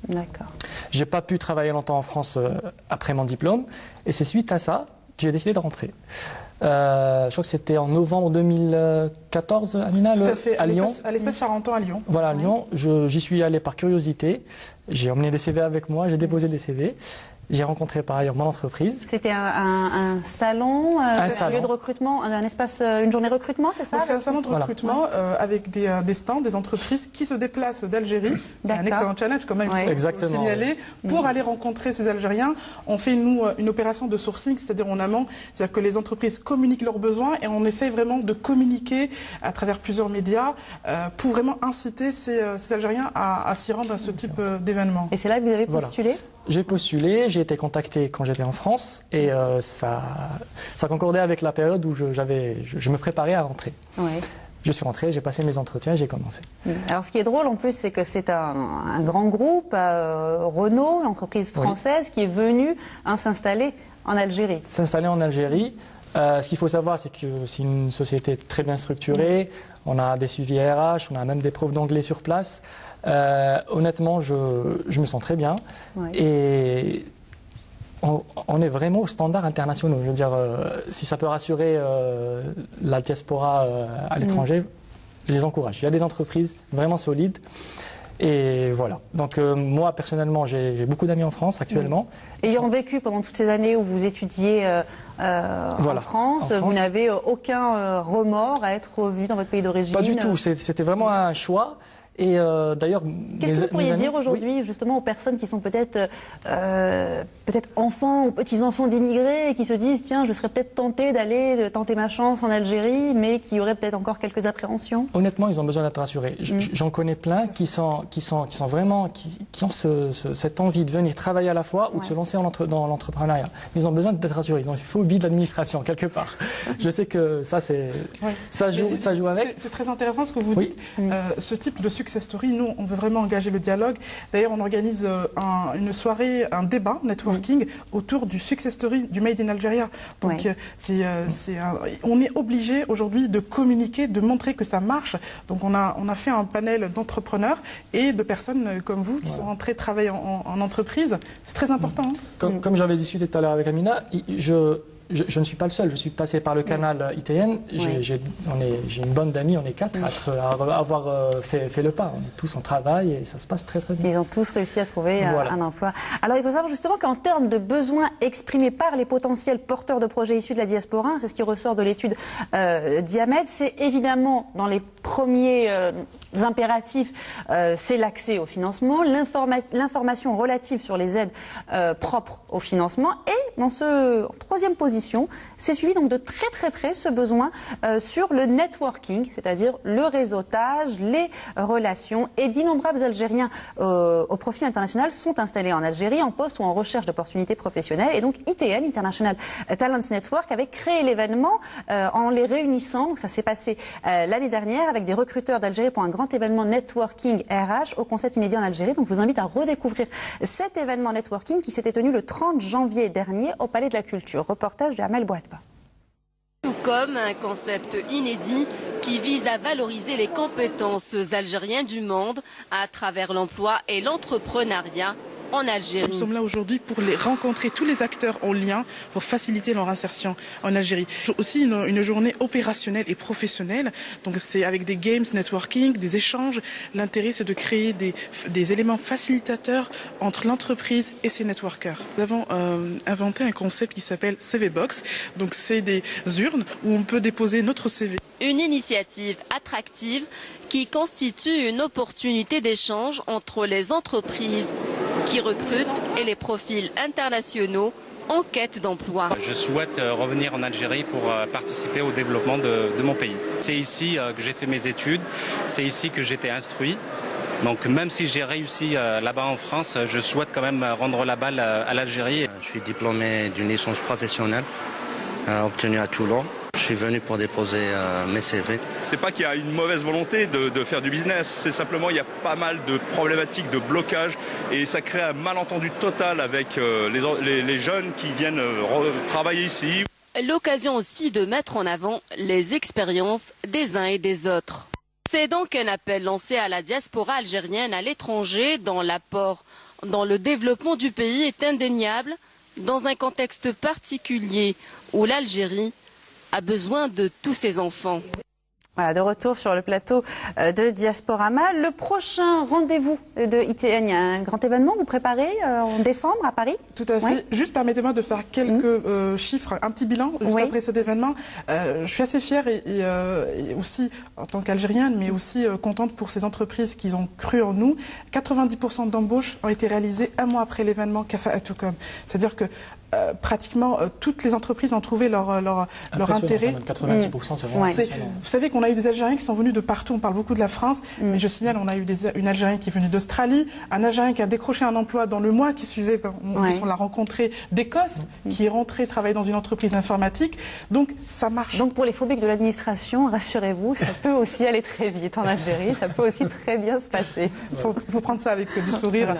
D'accord. Je n'ai pas pu travailler longtemps en France après mon diplôme, et c'est suite à ça que j'ai décidé de rentrer. Je crois que c'était en novembre 2014, Amina, Tout à fait, à Lyon. À l'espace Charenton à Lyon. Voilà, à Lyon. J'y suis allé par curiosité. J'ai emmené des CV avec moi, j'ai déposé des CV. J'ai rencontré par ailleurs mon entreprise. C'était un salon, un lieu de recrutement, un espace, une journée recrutement, c'est ça? C'est un salon de recrutement avec des stands, des entreprises qui se déplacent d'Algérie. C'est un excellent challenge quand même, il faut le signaler. Pour aller rencontrer ces Algériens, on fait nous une opération de sourcing, c'est-à-dire en amont, c'est-à-dire que les entreprises communiquent leurs besoins et on essaye vraiment de communiquer à travers plusieurs médias pour vraiment inciter ces Algériens à s'y rendre à ce type d'événement. Et c'est là que vous avez postulé? J'ai postulé, j'ai été contacté quand j'étais en France et ça concordait avec la période où je me préparais à rentrer. Ouais. Je suis rentré, j'ai passé mes entretiens et j'ai commencé. Alors ce qui est drôle en plus, c'est que c'est un grand groupe, Renault, l'entreprise française, qui est venue s'installer en Algérie. S'installer en Algérie. Ce qu'il faut savoir, c'est que c'est une société très bien structurée. On a des suivis RH, on a même des profs d'anglais sur place. Honnêtement, je me sens très bien. Ouais. Et on est vraiment aux standards internationaux. Je veux dire, si ça peut rassurer la diaspora à l'étranger, je les encourage. Il y a des entreprises vraiment solides. Et voilà. Donc moi, personnellement, j'ai beaucoup d'amis en France actuellement. Ayant vécu pendant toutes ces années où vous étudiez en France, vous n'avez aucun remords à être revenu dans votre pays d'origine? Pas du tout. C'était vraiment un choix. Et d'ailleurs, qu'est-ce que vous pourriez dire aujourd'hui justement aux personnes qui sont peut-être enfants ou petits-enfants d'immigrés et qui se disent tiens, je serais peut-être tenté d'aller tenter ma chance en Algérie, mais qui auraient peut-être encore quelques appréhensions? Honnêtement, ils ont besoin d'être rassurés. J'en connais plein qui ont cette envie de venir travailler à la fois ou de se lancer dans l'entrepreneuriat. Ils ont besoin d'être rassurés. Ils ont une phobie de l'administration quelque part. Je sais que ça joue avec. C'est très intéressant ce que vous dites. Ce type de success story, nous, on veut vraiment engager le dialogue. D'ailleurs, on organise une soirée, un débat, networking, autour du success story du Made in Algeria. Donc, on est obligé aujourd'hui de communiquer, de montrer que ça marche. Donc, on a fait un panel d'entrepreneurs et de personnes comme vous qui sont rentrées travailler en entreprise. C'est très important. Comme j'avais discuté tout à l'heure avec Amina, je ne suis pas le seul, je suis passé par le canal ITN, j'ai une bande d'amis, on est 4 à avoir fait le pas. On est tous en travail et ça se passe très très bien. Ils ont tous réussi à trouver un emploi. Alors il faut savoir justement qu'en termes de besoins exprimés par les potentiels porteurs de projets issus de la diaspora, c'est ce qui ressort de l'étude d'IAMED, c'est évidemment dans les premiers impératifs, c'est l'accès au financement, l'information relative sur les aides propres au financement et dans ce troisième position, c'est suivi donc de très très près ce besoin sur le networking, c'est-à-dire le réseautage, les relations. Et d'innombrables Algériens au profil international sont installés en Algérie en poste ou en recherche d'opportunités professionnelles. Et donc ITN, International Talents Network, avait créé l'événement en les réunissant. Donc ça s'est passé l'année dernière avec des recruteurs d'Algérie pour un grand événement networking RH au concept inédit en Algérie. Donc je vous invite à redécouvrir cet événement networking qui s'était tenu le 30 janvier dernier au Palais de la Culture. Reportage de Amel Bouadba. Tout comme un concept inédit qui vise à valoriser les compétences algériennes du monde à travers l'emploi et l'entrepreneuriat en Algérie. Nous sommes là aujourd'hui pour rencontrer tous les acteurs en lien pour faciliter leur insertion en Algérie. Aussi une journée opérationnelle et professionnelle. Donc c'est avec des games, networking, des échanges. L'intérêt c'est de créer des éléments facilitateurs entre l'entreprise et ses networkers. Nous avons inventé un concept qui s'appelle CV Box. Donc c'est des urnes où on peut déposer notre CV. Une initiative attractive qui constitue une opportunité d'échange entre les entreprises qui recrutent et les profils internationaux en quête d'emploi. Je souhaite revenir en Algérie pour participer au développement de mon pays. C'est ici que j'ai fait mes études, c'est ici que j'étais instruit. Donc même si j'ai réussi là-bas en France, je souhaite quand même rendre la balle à l'Algérie. Je suis diplômé d'une licence professionnelle obtenue à Toulon. Je suis venu pour déposer mes CV. C'est pas qu'il y a une mauvaise volonté de faire du business, c'est simplement il y a pas mal de problématiques de blocage et ça crée un malentendu total avec les jeunes qui viennent travailler ici. L'occasion aussi de mettre en avant les expériences des uns et des autres. C'est donc un appel lancé à la diaspora algérienne à l'étranger dont l'apport dans le développement du pays est indéniable dans un contexte particulier où l'Algérie a besoin de tous ses enfants. Voilà, de retour sur le plateau de Diasporama. Le prochain rendez-vous de ITN, il y a un grand événement, vous préparez en décembre à Paris? Tout à fait. Juste permettez-moi de faire quelques chiffres, un petit bilan juste après cet événement. Je suis assez fière et aussi en tant qu'Algérienne, mais aussi contente pour ces entreprises qui ont cru en nous. 90% d'embauches ont été réalisées un mois après l'événement Kafa'atoukom. C'est-à-dire que pratiquement toutes les entreprises ont trouvé leur intérêt. 90%, c'est vraiment impressionnant. Vous savez qu'on a eu des Algériens qui sont venus de partout. On parle beaucoup de la France, mais je signale, on a eu une Algérienne qui est venue d'Australie, un Algérien qui a décroché un emploi dans le mois qui suivait, on l'a rencontré d'Écosse, qui est rentré travailler dans une entreprise informatique. Donc ça marche. Donc pour les phobiques de l'administration, rassurez-vous, ça peut aussi aller très vite en Algérie, ça peut aussi très bien se passer. Il faut prendre ça avec du sourire.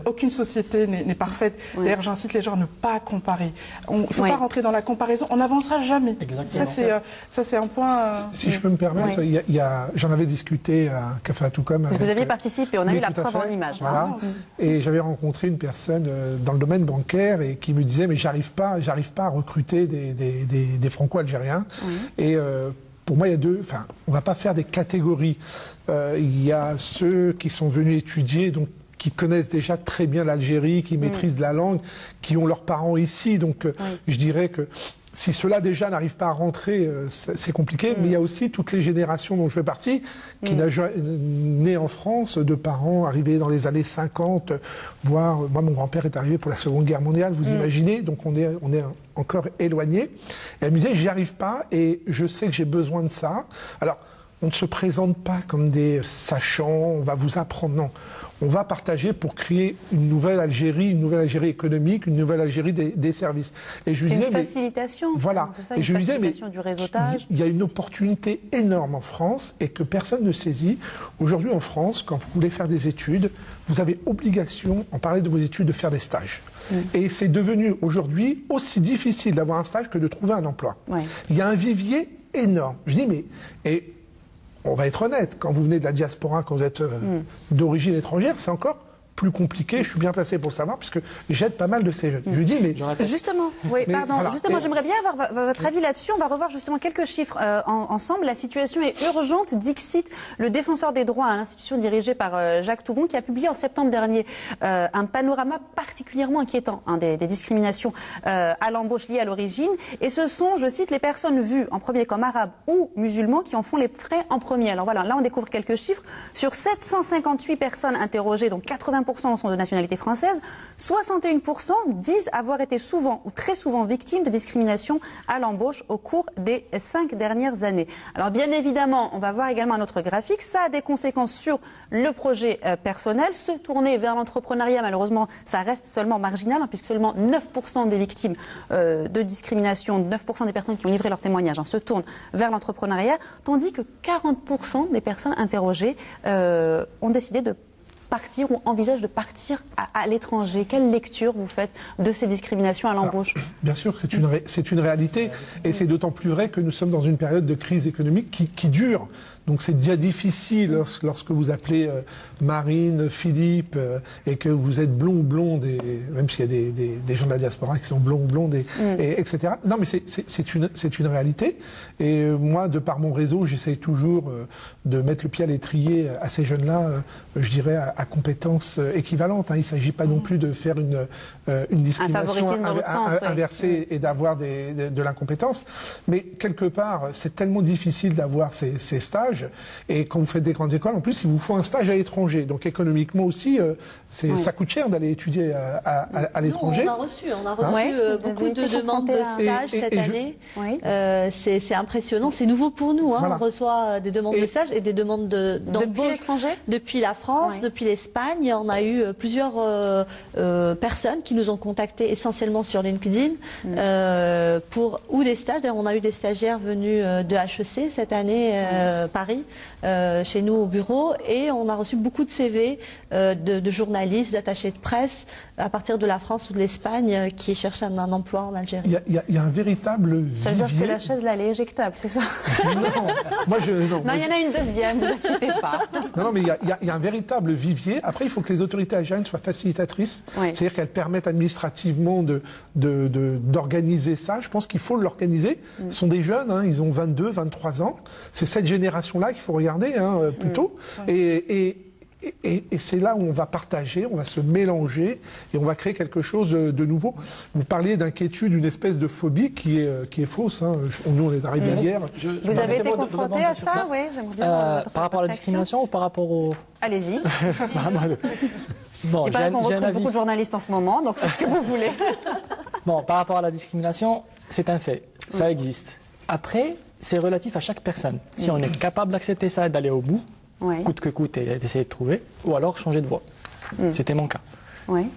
Aucune société n'est parfaite. D'ailleurs, j'incite les gens à ne pas comparer. Il ne faut pas rentrer dans la comparaison, on n'avancera jamais. Exactement. Ça, c'est un point... Si je peux me permettre, j'en avais discuté à Café à Toucom. Vous aviez participé, on a eu la preuve en images. Voilà. Et j'avais rencontré une personne dans le domaine bancaire et qui me disait mais j'arrive pas à recruter des franco-algériens. Et pour moi, il y a on ne va pas faire des catégories. Il y a ceux qui sont venus étudier, donc qui connaissent déjà très bien l'Algérie, qui maîtrisent la langue, qui ont leurs parents ici. Donc je dirais que si ceux-là déjà n'arrivent pas à rentrer, c'est compliqué. Mais il y a aussi toutes les générations dont je fais partie, qui nées en France, de parents arrivés dans les années 50, voire, moi mon grand-père est arrivé pour la Seconde Guerre mondiale, vous imaginez, donc on est encore éloigné. Et elle me disait, j'y arrive pas et je sais que j'ai besoin de ça. Alors, on ne se présente pas comme des sachants, on va vous apprendre, non. On va partager pour créer une nouvelle Algérie économique, une nouvelle Algérie des services. Et je lui disais, une facilitation. Voilà. Et je lui disais, mais du réseautage. Il y a une opportunité énorme en France et que personne ne saisit. Aujourd'hui en France, quand vous voulez faire des études, vous avez obligation, en parlant de vos études, de faire des stages. Et c'est devenu aujourd'hui aussi difficile d'avoir un stage que de trouver un emploi. Il y a un vivier énorme. Je dis, mais... On va être honnête, quand vous venez de la diaspora, quand vous êtes d'origine étrangère, c'est encore plus compliqué. Je suis bien placé pour le savoir, puisque j'aide pas mal de ces jeunes. Je lui dis, mais... Justement, j'aimerais bien avoir votre avis là-dessus. On va revoir justement quelques chiffres ensemble. La situation est urgente, dixit le défenseur des droits à l'institution dirigée par Jacques Toubon, qui a publié en septembre dernier un panorama particulièrement inquiétant des discriminations à l'embauche liées à l'origine. Et ce sont, je cite, les personnes vues en premier comme arabes ou musulmans qui en font les frais en premier. Alors voilà, là on découvre quelques chiffres. Sur 758 personnes interrogées, donc 80% sont de nationalité française, 61% disent avoir été souvent ou très souvent victimes de discrimination à l'embauche au cours des 5 dernières années. Alors bien évidemment, on va voir également un autre graphique, ça a des conséquences sur le projet personnel. Se tourner vers l'entrepreneuriat, malheureusement, ça reste seulement marginal, puisque seulement 9% des victimes de discrimination, 9% des personnes qui ont livré leur témoignage se tournent vers l'entrepreneuriat, tandis que 40% des personnes interrogées ont décidé de partir ou envisagent de partir à l'étranger. Quelle lecture vous faites de ces discriminations à l'embauche? Bien sûr, c'est une réalité et c'est d'autant plus vrai que nous sommes dans une période de crise économique qui dure. Donc c'est déjà difficile lorsque vous appelez Marine, Philippe et que vous êtes blond ou blonde, et même s'il y a des gens de la diaspora qui sont blonds ou blondes, etc. Non mais c'est une réalité. Et moi, de par mon réseau, j'essaie toujours de mettre le pied à l'étrier à ces jeunes-là, je dirais, à compétences équivalentes. Il ne s'agit pas non plus de faire une discrimination inversée et d'avoir de l'incompétence. Mais quelque part, c'est tellement difficile d'avoir ces stages. Et quand vous faites des grandes écoles, en plus, il vous faut un stage à l'étranger. Donc économiquement aussi, ça coûte cher d'aller étudier à l'étranger. On a reçu beaucoup de demandes de stage cette année. C'est impressionnant. C'est nouveau pour nous. On reçoit des demandes de stage et des demandes d'embauche depuis la France, depuis l'Espagne. On a eu plusieurs personnes qui nous ont contactés essentiellement sur LinkedIn ou des stages. D'ailleurs, on a eu des stagiaires venus de HEC cette année, Paris, chez nous au bureau, et on a reçu beaucoup de CV de journalistes, d'attachés de presse à partir de la France ou de l'Espagne qui cherchent un emploi en Algérie. Il y a un véritable vivier. Ça veut dire que la chaise là, elle est éjectable, c'est ça? Non, il y en a une deuxième, ne vous inquiétez pas. Non, mais il y a un véritable vivier. Après, il faut que les autorités algériennes soient facilitatrices, c'est-à-dire qu'elles permettent administrativement d'organiser ça. Je pense qu'il faut l'organiser. Ce sont des jeunes, ils ont 22, 23 ans. C'est cette génération-là qu'il faut regarder plutôt. Et c'est là où on va partager, on va se mélanger et on va créer quelque chose de nouveau. Vous parliez d'inquiétude, une espèce de phobie qui est fausse. Nous, on est arrivés hier. Vous avez été confronté à ça? Oui, j'aimerais bien. Par rapport à la discrimination ou par rapport au... Allez-y. Bon, il paraît qu'on recrute beaucoup de journalistes en ce moment, donc faites ce que vous voulez. Bon, par rapport à la discrimination, c'est un fait, ça existe. Après, c'est relatif à chaque personne. Si on est capable d'accepter ça et d'aller au bout, coûte que coûte, et d'essayer de trouver, ou alors changer de voie. C'était mon cas.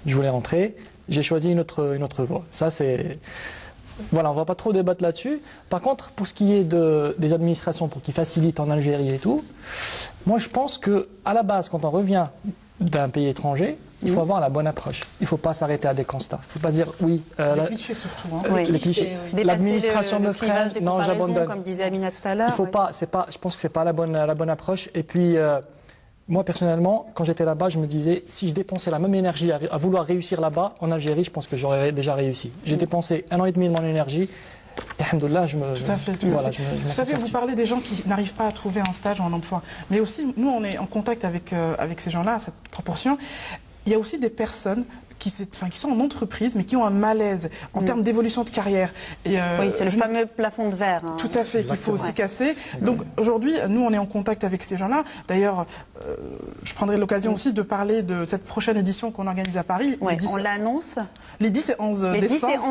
Je voulais rentrer, j'ai choisi une autre voie. Ça, c'est... Voilà, on ne va pas trop débattre là-dessus. Par contre, pour ce qui est des administrations, pour qu'ils facilitent en Algérie et tout, moi je pense qu'à la base, quand on revient d'un pays étranger, il faut avoir la bonne approche. Il ne faut pas s'arrêter à des constats. Il ne faut pas dire oui. Les clichés surtout. Les clichés. L'administration me freine, non, j'abandonne. Comme disait Amina tout à l'heure. Il faut pas, je pense que ce n'est pas la bonne approche. Et puis, moi personnellement, quand j'étais là-bas, je me disais, si je dépensais la même énergie à vouloir réussir là-bas, en Algérie, je pense que j'aurais déjà réussi. J'ai dépensé 1 an et demi de mon énergie. Et alhamdoulilah, Tout à fait. Vous savez, vous parlez des gens qui n'arrivent pas à trouver un stage ou un emploi. Mais aussi, nous, on est en contact avec ces gens-là, à cette proportion. Il y a aussi des personnes qui sont en entreprise, mais qui ont un malaise en termes d'évolution de carrière. Et, oui, c'est le fameux plafond de verre. Tout à fait, qu'il faut aussi casser. Donc aujourd'hui, nous, on est en contact avec ces gens-là. D'ailleurs, je prendrai l'occasion aussi de parler de cette prochaine édition qu'on organise à Paris. On l'annonce. Les 10 et 11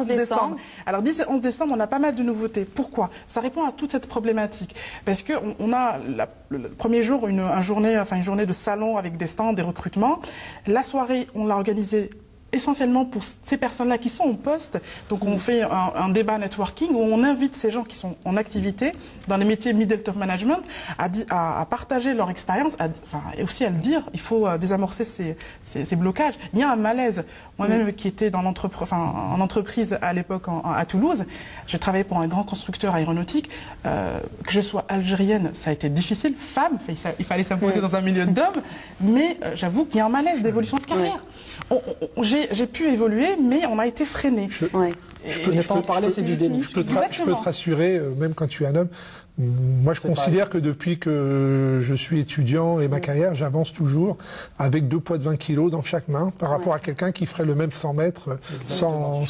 décembre. Alors 10 et 11 décembre, on a pas mal de nouveautés. Pourquoi? Ça répond à toute cette problématique. Parce qu'on a le premier jour une journée de salon avec des stands, des recrutements. La soirée, on l'a organisée essentiellement pour ces personnes-là qui sont en poste. Donc on fait un débat networking où on invite ces gens qui sont en activité dans les métiers middle top management à partager leur expérience et aussi à le dire. Il faut désamorcer ces blocages. Il y a un malaise. Moi-même qui étais en entreprise à l'époque à Toulouse, j'ai travaillé pour un grand constructeur aéronautique. Que je sois algérienne, ça a été difficile. Femme, il fallait s'imposer dans un milieu d'hommes. Mais j'avoue qu'il y a un malaise d'évolution de carrière. J'ai pu évoluer, mais on a été freiné. Je peux pas en parler, c'est du déni. Je peux te rassurer, même quand tu es un homme. Moi, je considère que depuis que je suis étudiant et ma carrière, j'avance toujours avec 2 poids de 20 kilos dans chaque main par rapport à quelqu'un qui ferait le même 100 mètres sans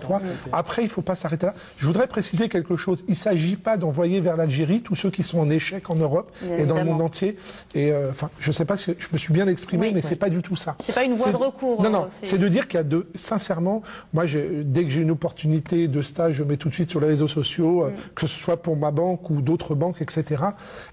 poids. Après, il ne faut pas s'arrêter là. Je voudrais préciser quelque chose. Il ne s'agit pas d'envoyer vers l'Algérie tous ceux qui sont en échec en Europe et dans le monde entier. Et je ne sais pas si je me suis bien exprimé, mais c'est pas du tout ça. C'est pas une voie de recours. Non, c'est de dire qu'il y a sincèrement, moi, dès que j'ai une opportunité de stage, je mets tout de suite sur les réseaux sociaux, que ce soit pour ma banque ou d'autres banques, etc.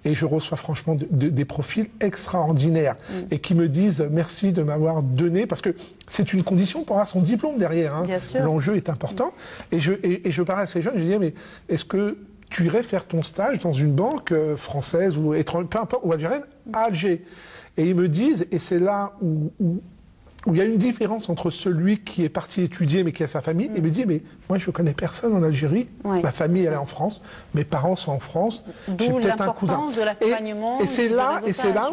Et je reçois franchement des profils extraordinaires et qui me disent merci de m'avoir donné, parce que c'est une condition pour avoir son diplôme derrière. Hein. L'enjeu est important. Et je parlais à ces jeunes, je disais, mais est-ce que tu irais faire ton stage dans une banque française ou étrangère, peu importe, ou algérienne, à Alger? Et ils me disent, et c'est là où il y a une différence entre celui qui est parti étudier mais qui a sa famille et me dit, mais moi je connais personne en Algérie, ma famille elle est en France, mes parents sont en France, j'ai peut-être un cousin. De l'accompagnement. Et c'est là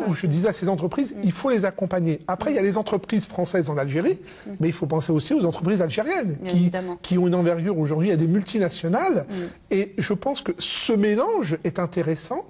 où je disais à ces entreprises, il faut les accompagner. Après il y a les entreprises françaises en Algérie, mais il faut penser aussi aux entreprises algériennes qui ont une envergure aujourd'hui, il y a des multinationales, et je pense que ce mélange est intéressant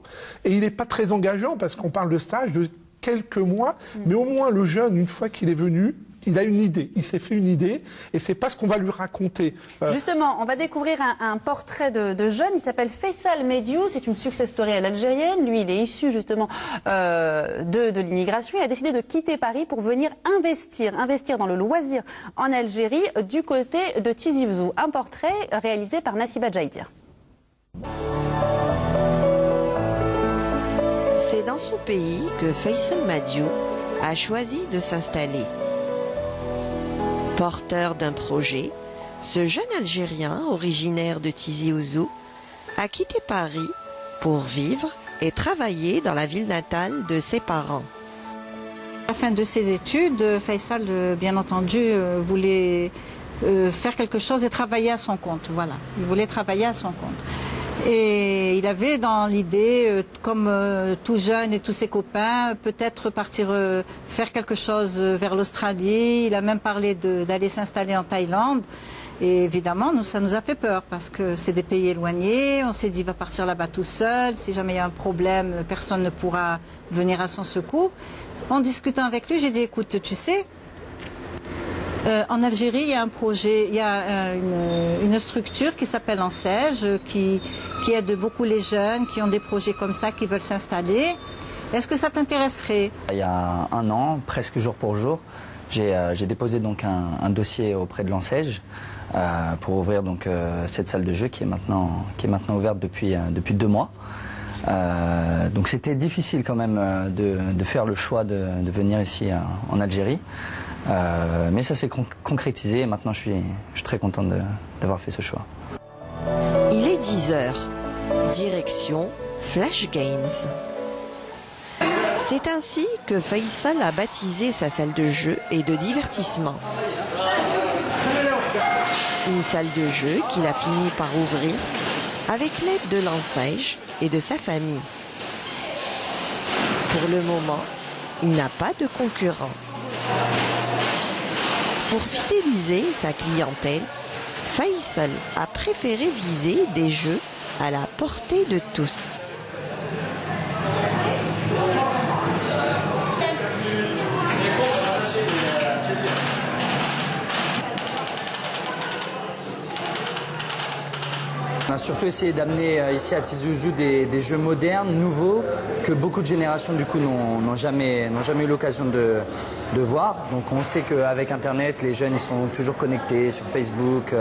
et il n'est pas très engageant parce qu'on parle de stage de quelques mois, mais au moins le jeune, une fois qu'il est venu, il a une idée, il s'est fait une idée, et c'est pas ce qu'on va lui raconter. Justement, on va découvrir un portrait de jeune, il s'appelle Faisal Mediou, c'est une success story à l'algérienne, lui il est issu justement de l'immigration, il a décidé de quitter Paris pour venir investir dans le loisir en Algérie, du côté de Tizi Ouzou. Un portrait réalisé par Nassiba Djaïdir. C'est dans son pays que Faisal Mediou a choisi de s'installer. Porteur d'un projet, ce jeune Algérien originaire de Tizi Ouzou a quitté Paris pour vivre et travailler dans la ville natale de ses parents. À la fin de ses études, Faisal, bien entendu, voulait faire quelque chose et travailler à son compte. Voilà, il voulait travailler à son compte. Et il avait dans l'idée, comme tout jeune et tous ses copains, peut-être partir faire quelque chose vers l'Australie. Il a même parlé d'aller s'installer en Thaïlande. Et évidemment, ça nous a fait peur parce que c'est des pays éloignés. On s'est dit, il va partir là-bas tout seul. Si jamais il y a un problème, personne ne pourra venir à son secours. En discutant avec lui, j'ai dit, écoute, tu sais, en Algérie, il y a un projet, il y a une structure qui s'appelle Ansège, qui aide beaucoup les jeunes qui ont des projets comme ça, qui veulent s'installer. Est-ce que ça t'intéresserait? Il y a 1 an, presque jour pour jour, j'ai déposé donc un dossier auprès de l'Ansège pour ouvrir donc cette salle de jeu qui est maintenant ouverte depuis 2 mois. Donc c'était difficile quand même de faire le choix de venir ici en Algérie, mais ça s'est concrétisé et maintenant je suis très content d'avoir fait ce choix. Il est 10h, direction Flash Games. C'est ainsi que Faisal a baptisé sa salle de jeu et de divertissement. Une salle de jeu qu'il a fini par ouvrir avec l'aide de l'enseigne et de sa famille. Pour le moment, il n'a pas de concurrent. Pour fidéliser sa clientèle, Faisal a préféré viser des jeux à la portée de tous. On a surtout essayé d'amener ici à Tizi Ouzou des jeux modernes, nouveaux, que beaucoup de générations du coup n'ont jamais eu l'occasion de voir. Donc on sait qu'avec Internet, les jeunes ils sont toujours connectés sur Facebook,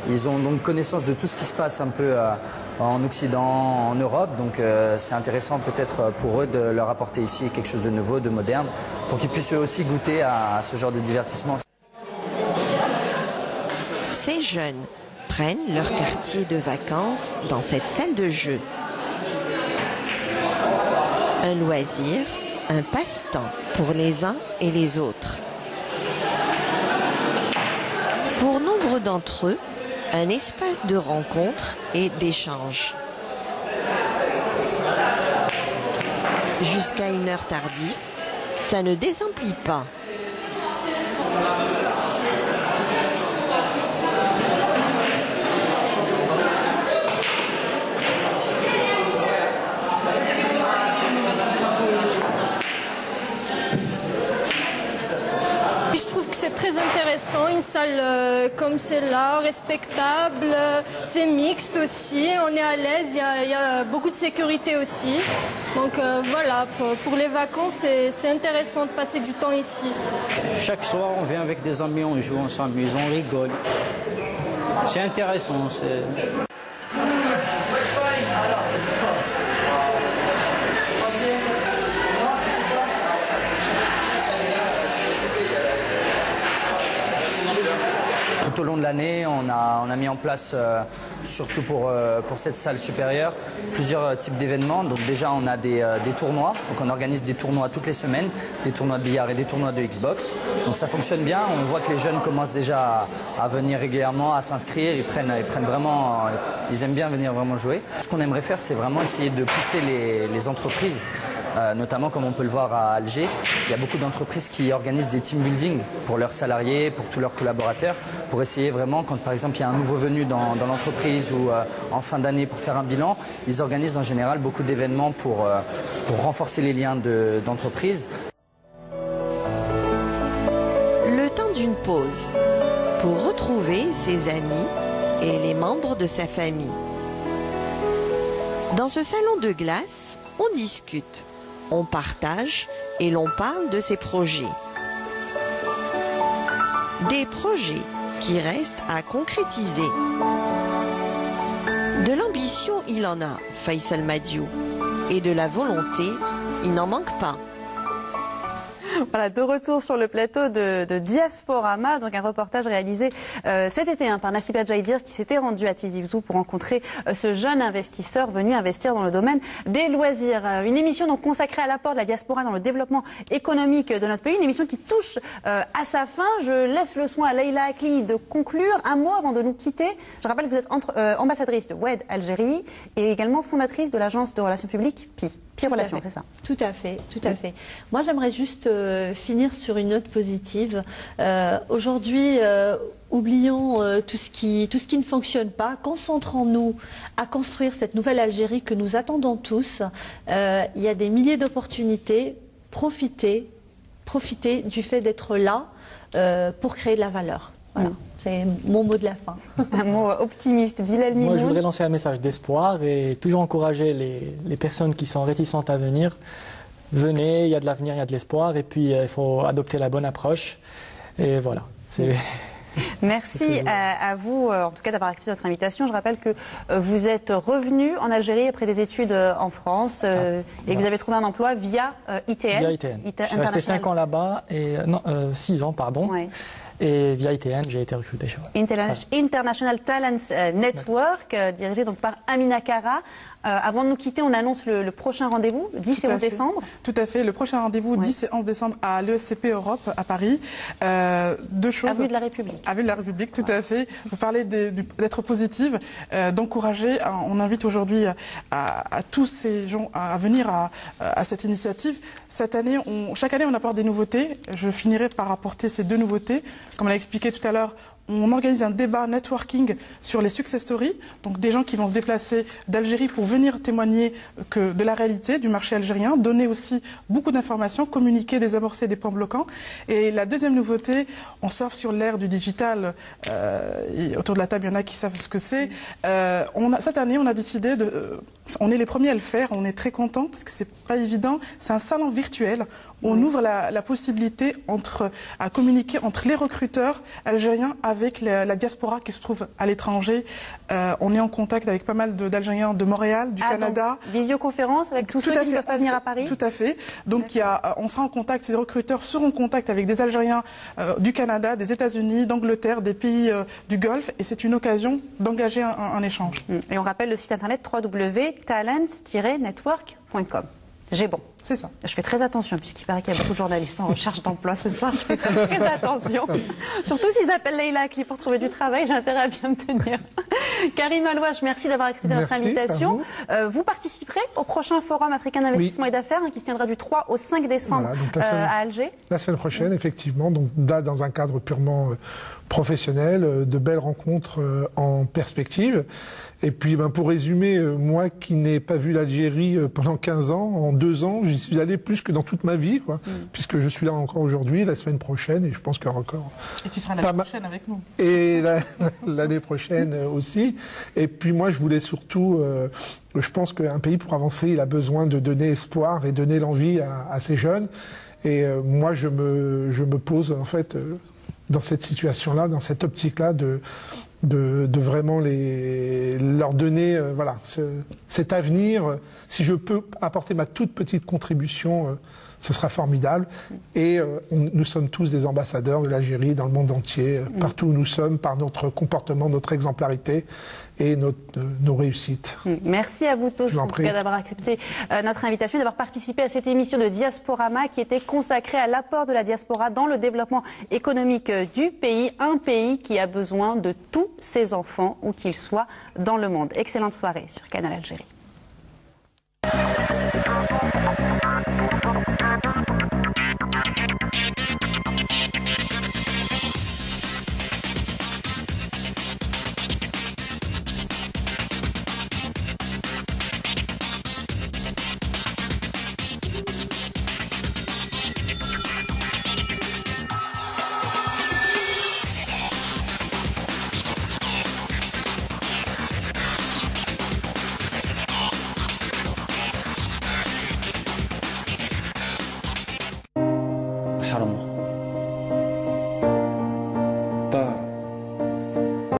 ils ont donc connaissance de tout ce qui se passe un peu en Occident, en Europe. Donc c'est intéressant peut-être pour eux de leur apporter ici quelque chose de nouveau, de moderne, pour qu'ils puissent eux aussi goûter à ce genre de divertissement. Ces jeunes prennent leur quartier de vacances dans cette salle de jeu. Un loisir, un passe-temps pour les uns et les autres. Pour nombre d'entre eux, un espace de rencontre et d'échange. Jusqu'à une heure tardive, ça ne désemplit pas. Je trouve que c'est très intéressant, une salle comme celle-là, respectable, c'est mixte aussi, on est à l'aise, il y a beaucoup de sécurité aussi. Donc voilà, pour les vacances, c'est intéressant de passer du temps ici. Chaque soir, on vient avec des amis, on joue, on s'amuse, on rigole. C'est intéressant. Tout au long de l'année, on a mis en place, surtout pour cette salle supérieure, plusieurs types d'événements. Donc déjà, on a des tournois. Donc on organise des tournois toutes les semaines, des tournois de billard et des tournois de Xbox. Donc ça fonctionne bien. On voit que les jeunes commencent déjà à venir régulièrement, à s'inscrire. Ils prennent vraiment, ils aiment bien venir vraiment jouer. Ce qu'on aimerait faire, c'est vraiment essayer de pousser les entreprises. Notamment comme on peut le voir à Alger, il y a beaucoup d'entreprises qui organisent des team building pour leurs salariés, pour tous leurs collaborateurs, pour essayer vraiment, quand par exemple il y a un nouveau venu dans l'entreprise ou en fin d'année pour faire un bilan, ils organisent en général beaucoup d'événements pour renforcer les liens d'entreprise. Le temps d'une pause pour retrouver ses amis et les membres de sa famille. Dans ce salon de glace, on discute. On partage et l'on parle de ses projets. Des projets qui restent à concrétiser. De l'ambition, il en a, Faisal Madiou. Et de la volonté, il n'en manque pas. Voilà, de retour sur le plateau de Diasporama, donc un reportage réalisé cet été par Nassiba Djaïdir qui s'était rendu à Tizi Ouzou pour rencontrer ce jeune investisseur venu investir dans le domaine des loisirs. Une émission donc consacrée à l'apport de la diaspora dans le développement économique de notre pays, une émission qui touche à sa fin. Je laisse le soin à Leïla Akli de conclure. Un mot avant de nous quitter. Je rappelle que vous êtes ambassadrice de WED Algérie et également fondatrice de l'agence de relations publiques PI Relations, c'est ça? Tout à fait, tout à fait. Moi, j'aimerais juste finir sur une note positive. Aujourd'hui, oublions tout ce qui ne fonctionne pas. Concentrons-nous à construire cette nouvelle Algérie que nous attendons tous. Il y a des milliers d'opportunités. Profitez du fait d'être là pour créer de la valeur. Voilà, c'est mon mot de la fin. Un mot optimiste. Bilal Mimoun. Moi, je voudrais lancer un message d'espoir et toujours encourager les personnes qui sont réticentes à venir. Venez, il y a de l'avenir, il y a de l'espoir et puis il faut adopter la bonne approche. Et voilà, c'est Merci à vous, en tout cas, d'avoir accepté notre invitation. Je rappelle que vous êtes revenu en Algérie après des études en France et que vous avez trouvé un emploi via ITN. Via ITN. Je suis resté 5 ans là-bas, 6 ans, pardon. Ouais. Et via ITN, j'ai été recruté chez vous. International Talents Network, dirigé donc par Amina Kara. Avant de nous quitter, on annonce le prochain rendez-vous, 10 et 11 décembre. Tout à fait, le prochain rendez-vous, 10 et 11 décembre à l'ESCP Europe, à Paris. Deux choses. Avenue de la République. Avenue de la République, tout à fait. Vous parlez d'être positive, d'encourager. On invite aujourd'hui à tous ces gens à venir à cette initiative. Cette année, chaque année, on apporte des nouveautés. Je finirai par apporter ces 2 nouveautés. Comme on l'a expliqué tout à l'heure, on organise un débat networking sur les success stories, donc des gens qui vont se déplacer d'Algérie pour venir témoigner de la réalité du marché algérien, donner aussi beaucoup d'informations, communiquer, désamorcer des points bloquants. Et la deuxième nouveauté, on surfe sur l'ère du digital, et autour de la table il y en a qui savent ce que c'est. Cette année on a décidé on est les premiers à le faire, on est très contents parce que c'est pas évident, c'est un salon virtuel. On ouvre la possibilité à communiquer entre les recruteurs algériens avec la diaspora qui se trouve à l'étranger. On est en contact avec pas mal d'Algériens de Montréal, du Canada. Donc, visioconférence avec tous ceux qui ne peuvent pas venir à Paris. Tout à fait. Donc on sera en contact, ces recruteurs seront en contact avec des Algériens du Canada, des États-Unis, d'Angleterre, des pays du Golfe, et c'est une occasion d'engager un échange. Et on rappelle le site internet www.talents-network.com. J'ai bon. C'est ça. Je fais très attention, puisqu'il paraît qu'il y a beaucoup de journalistes en recherche d'emploi ce soir. Je fais très attention. Surtout s'ils appellent Leïla Akli pour trouver du travail, j'ai intérêt à bien me tenir. Karim Alouache, merci d'avoir accepté notre invitation. Vous participerez au prochain Forum africain d'investissement et d'affaires qui se tiendra du 3 au 5 décembre à Alger. La semaine prochaine, effectivement. Donc là, dans un cadre purement professionnel, de belles rencontres en perspective. Et puis, pour résumer, moi qui n'ai pas vu l'Algérie pendant 15 ans, en 2 ans, j'y suis allé plus que dans toute ma vie, puisque je suis là encore aujourd'hui, la semaine prochaine, et je pense qu'il y aura encore... Et tu seras l'année prochaine avec nous. Et l'année prochaine aussi. Et puis moi, je voulais surtout... je pense qu'un pays, pour avancer, il a besoin de donner espoir et donner l'envie à ces jeunes. Et moi, je me pose, en fait... dans cette situation-là, dans cette optique-là, de vraiment leur donner cet avenir. Si je peux apporter ma toute petite contribution, ce sera formidable. Et nous sommes tous des ambassadeurs de l'Algérie dans le monde entier, partout où nous sommes, par notre comportement, notre exemplarité et nos réussites. Merci à vous tous en tout cas d'avoir accepté notre invitation et d'avoir participé à cette émission de Diasporama qui était consacrée à l'apport de la diaspora dans le développement économique du pays, un pays qui a besoin de tous ses enfants, où qu'ils soient dans le monde. Excellente soirée sur Canal Algérie. حرمه